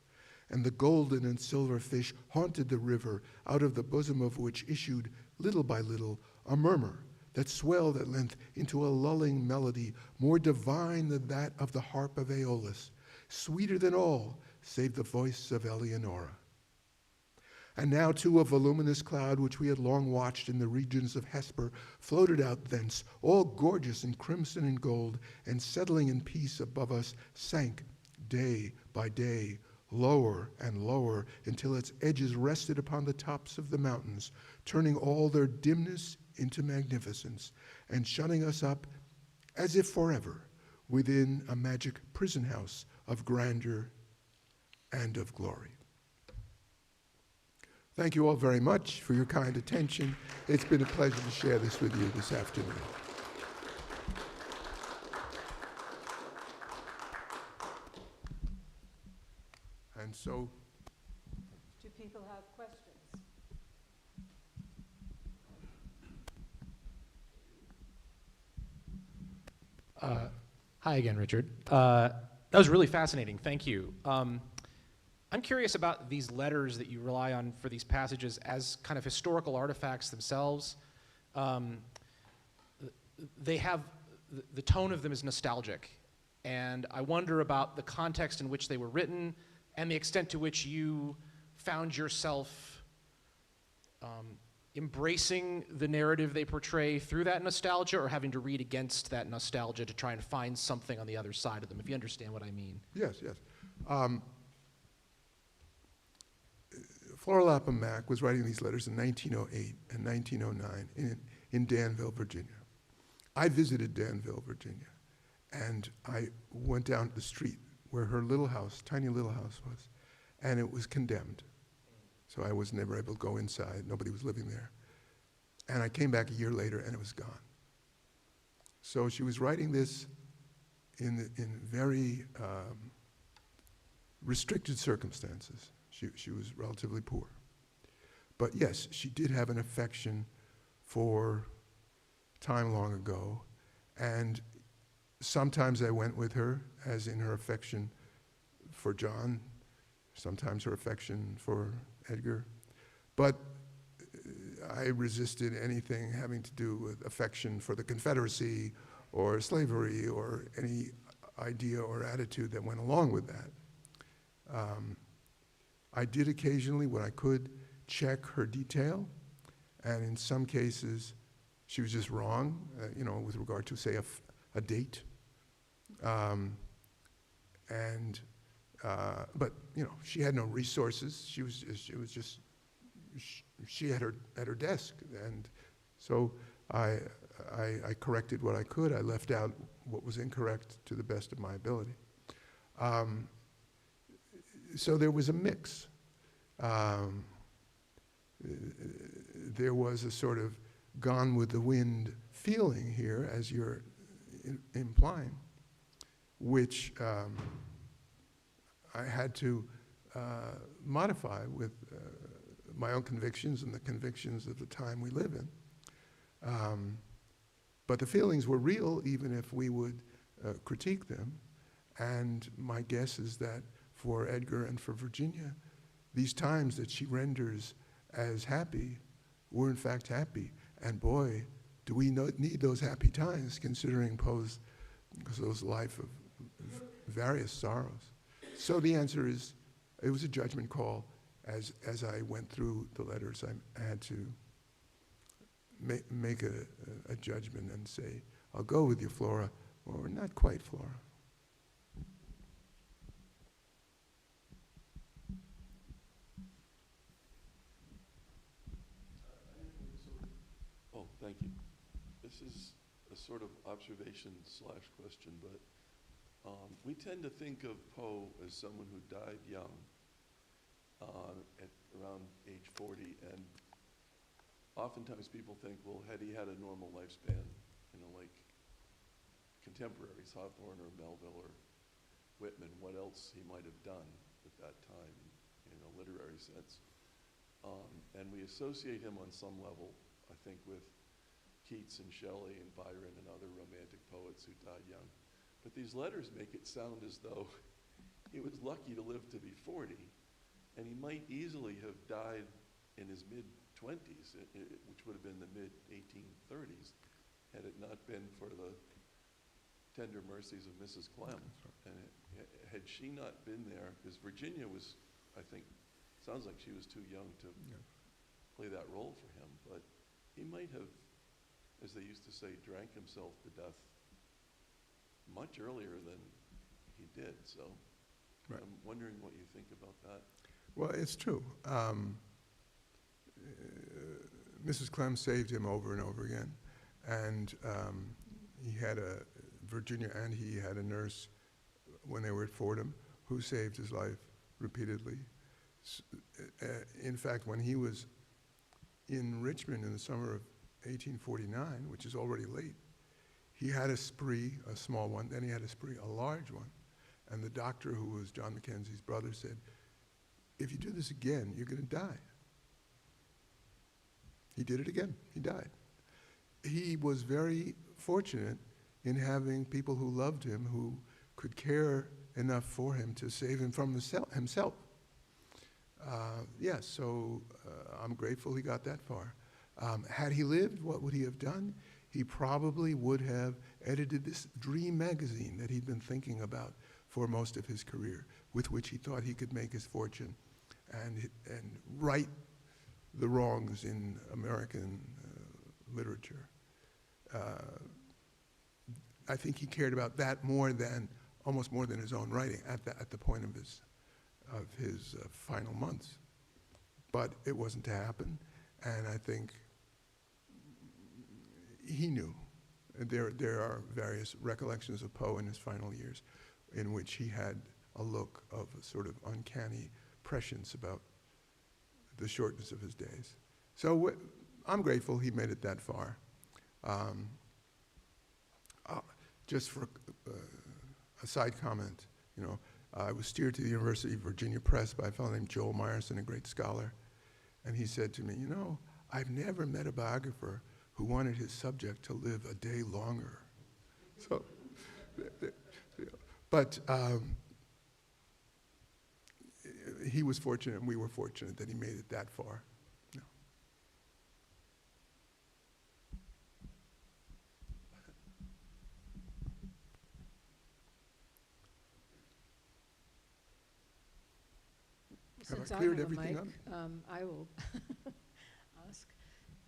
and the golden and silver fish haunted the river, out of the bosom of which issued, little by little, a murmur that swelled at length into a lulling melody more divine than that of the harp of Aeolus, sweeter than all save the voice of Eleonora. And now, too, a voluminous cloud, which we had long watched in the regions of Hesper, floated out thence, all gorgeous in crimson and gold, and settling in peace above us, sank day by day, lower and lower, until its edges rested upon the tops of the mountains, turning all their dimness into magnificence, and shutting us up, as if forever, within a magic prison house of grandeur and of glory. Thank you all very much for your kind attention. It's been a pleasure to share this with you this afternoon. And so,
Do people have questions?
Hi again, Richard. That was really fascinating. Thank you. I'm curious about these letters that you rely on for these passages as kind of historical artifacts themselves. They have, the tone of them is nostalgic. And I wonder about the context in which they were written and the extent to which you found yourself embracing the narrative they portray through that nostalgia, or having to read against that nostalgia to try and find something on the other side of them, if you understand what I mean.
yes. Flora Lapham Mack was writing these letters in 1908 and 1909 in Danville, Virginia. I visited Danville, Virginia, and I went down the street where her little house, tiny little house was, and it was condemned. So I was never able to go inside. Nobody was living there. And I came back a year later, and it was gone. So she was writing this in very restricted circumstances. She was relatively poor. But yes, she did have an affection for time long ago, and sometimes I went with her, as in her affection for John, sometimes her affection for Edgar. But I resisted anything having to do with affection for the Confederacy or slavery or any idea or attitude that went along with that. I did occasionally, when I could, check her detail, and in some cases, she was just wrong, with regard to, say, a date. But she had no resources. She had her at her desk, and so I corrected what I could. I left out what was incorrect to the best of my ability. So there was a mix. There was a sort of gone with the wind feeling here, as you're implying, which I had to modify with my own convictions and the convictions of the time we live in. But the feelings were real, even if we would critique them. And my guess is that for Edgar and for Virginia, these times that she renders as happy were in fact happy. And boy, do we need those happy times, considering Poe's life of various sorrows. So the answer is, it was a judgment call. As I went through the letters, I had to make a judgment and say, I'll go with you, Flora, or not quite, Flora.
Oh, thank you. This is a sort of observation/question, but we tend to think of Poe as someone who died young, at around age 40, and oftentimes people think, well, had he had a normal lifespan, like contemporaries, Hawthorne or Melville or Whitman, what else he might have done at that time in a literary sense. And we associate him on some level, I think, with Keats and Shelley and Byron and other romantic poets who died young. But these letters make it sound as though he was lucky to live to be 40, and he might easily have died in his mid-20s, which would have been the mid-1830s, had it not been for the tender mercies of Mrs. Clem. And had she not been there, because Virginia was, I think, sounds like she was too young to play that role for him, but he might have, as they used to say, drank himself to death much earlier than he did. So right. I'm wondering what you think about that.
Well, it's true. Mrs. Clem saved him over and over again, and he had a Virginia and he had a nurse when they were at Fordham who saved his life repeatedly. In fact, when he was in Richmond in the summer of 1849, which is already late, he had a spree, a small one, then he had a spree, a large one. And the doctor, who was John Mackenzie's brother, said, if you do this again, you're going to die. He did it again. He died. He was very fortunate in having people who loved him, who could care enough for him to save him from himself. Yes, so I'm grateful he got that far. Had he lived, what would he have done? He probably would have edited this dream magazine that he'd been thinking about for most of his career, with which he thought he could make his fortune and right the wrongs in American literature. I think he cared about that almost more than his own writing at the point of his final months. But it wasn't to happen, and I think he knew. There are various recollections of Poe in his final years in which he had a look of a sort of uncanny prescience about the shortness of his days. So I'm grateful he made it that far. Just for a side comment, I was steered to the University of Virginia Press by a fellow named Joel Myerson, a great scholar, and he said to me, I've never met a biographer who wanted his subject to live a day longer. So, but he was fortunate, and we were fortunate that he made it that far.
Since
Have
I
I cleared
have a
everything
mic,
up?
I will ask,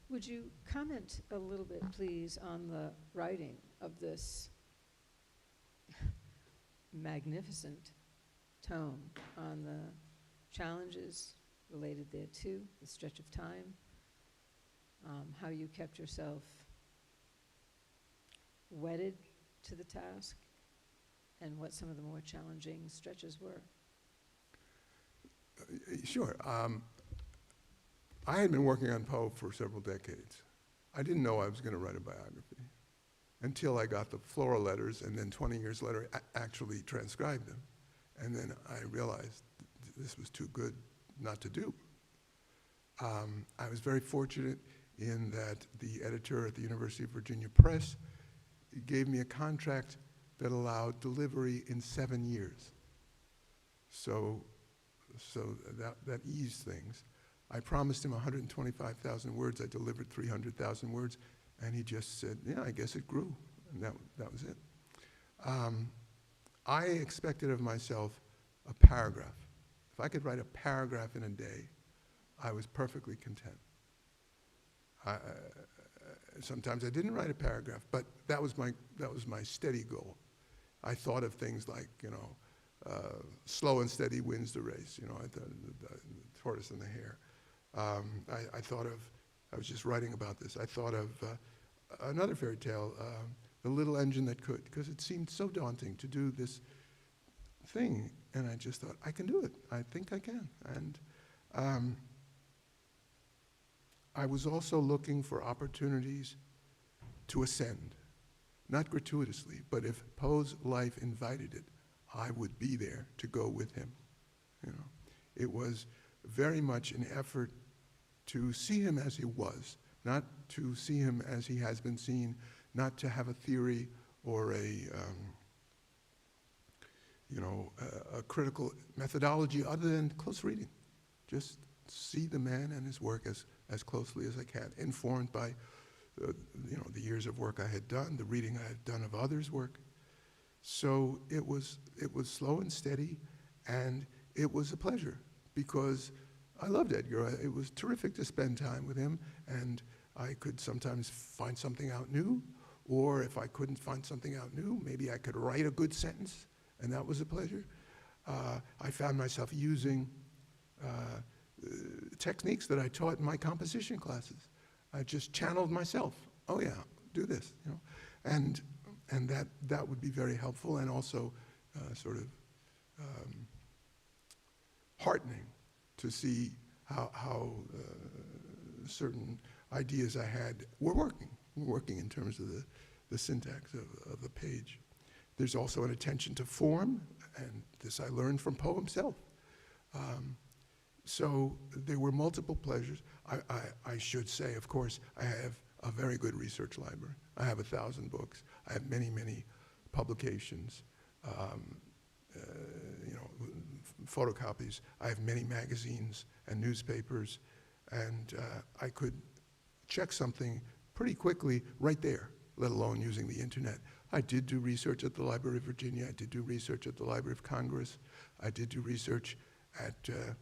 would you comment a little bit, please, on the writing of this magnificent tome, on the challenges related thereto, the stretch of time, how you kept yourself wedded to the task, and what some of the more challenging stretches were?
Sure. I had been working on Poe for several decades. I didn't know I was going to write a biography until I got the floral letters, and then 20 years later actually transcribed them. And then I realized this was too good not to do. I was very fortunate in that the editor at the University of Virginia Press gave me a contract that allowed delivery in 7 years. So that eased things. I promised him 125,000 words. I delivered 300,000 words, and he just said, yeah, I guess it grew, and that was it. I expected of myself a paragraph. If I could write a paragraph in a day, I was perfectly content. Sometimes I didn't write a paragraph, but that was my steady goal. I thought of things like, slow and steady wins the race, the tortoise and the hare. I was just writing about this. I thought of another fairy tale, The Little Engine That Could, because it seemed so daunting to do this thing. And I just thought, I can do it. I think I can. And I was also looking for opportunities to ascend, not gratuitously, but if Poe's life invited it, I would be there to go with him. It was very much an effort to see him as he was, not to see him as he has been seen, not to have a theory or a critical methodology other than close reading. Just see the man and his work as closely as I can, informed by the years of work I had done, the reading I had done of others' work. So it was slow and steady, and it was a pleasure because I loved Edgar. It was terrific to spend time with him, and I could sometimes find something out new, or if I couldn't find something out new, maybe I could write a good sentence, and that was a pleasure. I found myself using techniques that I taught in my composition classes. I just channeled myself. Oh yeah, do this, And And that would be very helpful and also sort of heartening to see how certain ideas I had were working in terms of the syntax of the page. There's also an attention to form, and this I learned from Poe himself. So there were multiple pleasures. I should say, of course, I have a very good research library. I have 1,000 books. I have many, many publications, photocopies. I have many magazines and newspapers, and I could check something pretty quickly right there, let alone using the internet. I did do research at the Library of Virginia. I did do research at the Library of Congress. I did do research at the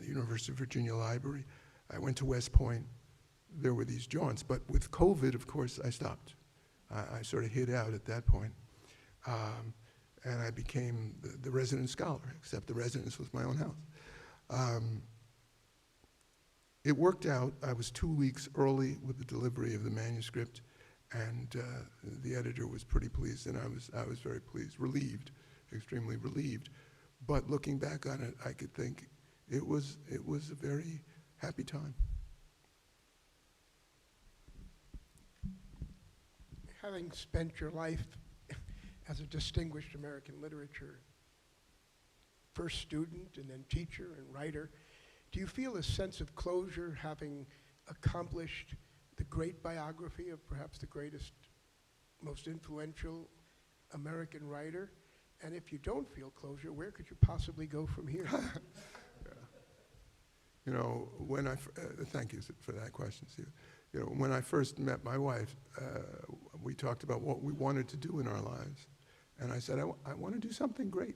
University of Virginia Library. I went to West Point. There were these jaunts, but with COVID, of course, I stopped. I sort of hid out at that point. And I became the resident scholar, except the residence was my own house. It worked out. I was 2 weeks early with the delivery of the manuscript, and the editor was pretty pleased, and I was very pleased, relieved, extremely relieved. But looking back on it, I could think it was a very happy time.
Having spent your life as a distinguished American literature, first student and then teacher and writer, do you feel a sense of closure having accomplished the great biography of perhaps the greatest, most influential American writer? And if you don't feel closure, where could you possibly go from here?
You know, thank you for that question, Steve. You know, when I first met my wife, we talked about what we wanted to do in our lives. And I said, I want to do something great.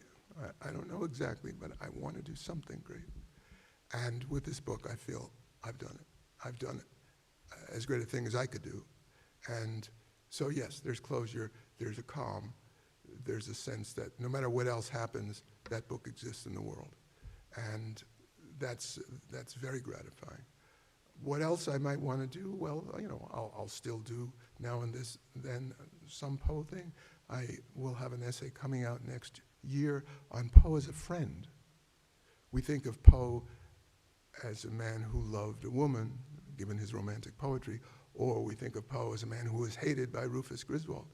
I don't know exactly, but I want to do something great. And with this book, I feel I've done it. I've done as great a thing as I could do. And so, yes, there's closure, there's a calm, there's a sense that no matter what else happens, that book exists in the world. And that's very gratifying. What else I might want to do? Well, you know, I'll still do now and then some Poe thing. I will have an essay coming out next year on Poe as a friend. We think of Poe as a man who loved a woman, given his romantic poetry, or we think of Poe as a man who was hated by Rufus Griswold.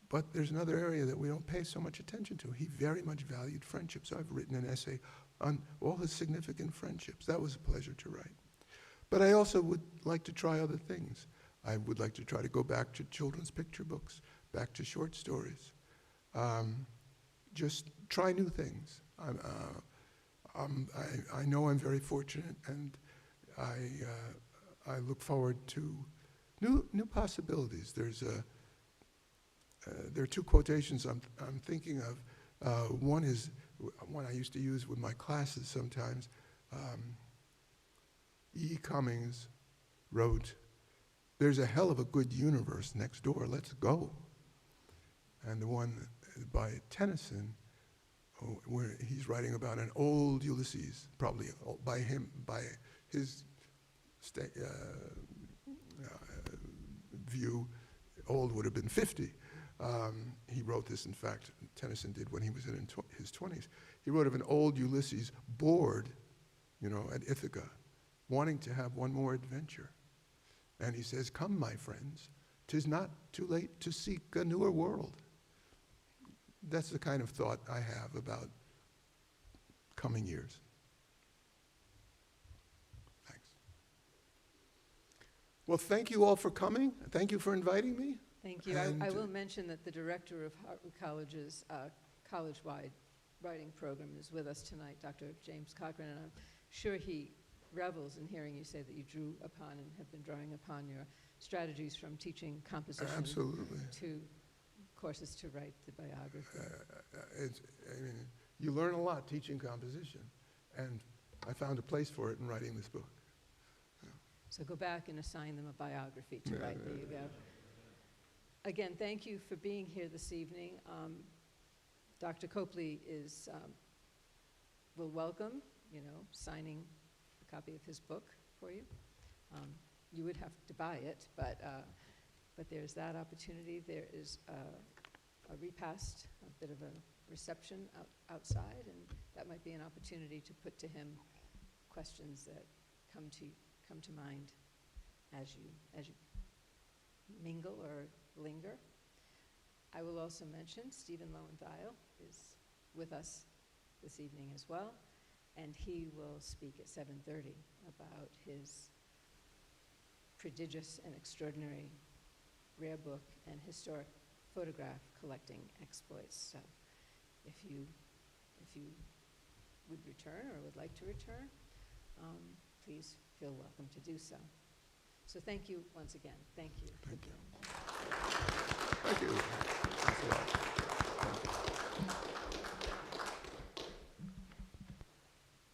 But there's another area that we don't pay so much attention to. He very much valued friendship, so I've written an essay on all his significant friendships. That was a pleasure to write. But I also would like to try other things. I would like to try to go back to children's picture books, back to short stories. Just try new things. I know I'm very fortunate, and I look forward to new possibilities. There are two quotations I'm thinking of. One is one I used to use with my classes sometimes. E. Cummings wrote, "There's a hell of a good universe next door, let's go." And the one by Tennyson, where he's writing about an old Ulysses, probably by his view, old would have been 50. He wrote this, in fact, Tennyson did when he was in his 20s. He wrote of an old Ulysses bored, at Ithaca, wanting to have one more adventure. And he says, "Come, my friends, 'tis not too late to seek a newer world." That's the kind of thought I have about coming years. Thanks. Well, thank you all for coming. Thank you for inviting me.
Thank you. I will mention that the director of Hartwick College's college-wide writing program is with us tonight, Dr. James Cochran, and I'm sure he revels in hearing you say that you drew upon and have been drawing upon your strategies from teaching composition
Absolutely.
to courses to write the biography.
You learn a lot teaching composition, and I found a place for it in writing this book.
So go back and assign them a biography to write. There you go. Again, thank you for being here this evening. Dr. Kopley will welcome, signing a copy of his book for you. You would have to buy it, but there's that opportunity. There is a repast, a bit of a reception outside, and that might be an opportunity to put to him questions that come to mind as you mingle or linger. I will also mention Stephen Lowenthal is with us this evening as well, and he will speak at 7:30 about his prodigious and extraordinary rare book and historic photograph collecting exploits. So if you would return or would like to return, please feel welcome to do so. So thank you once again. Thank you.
Thank you.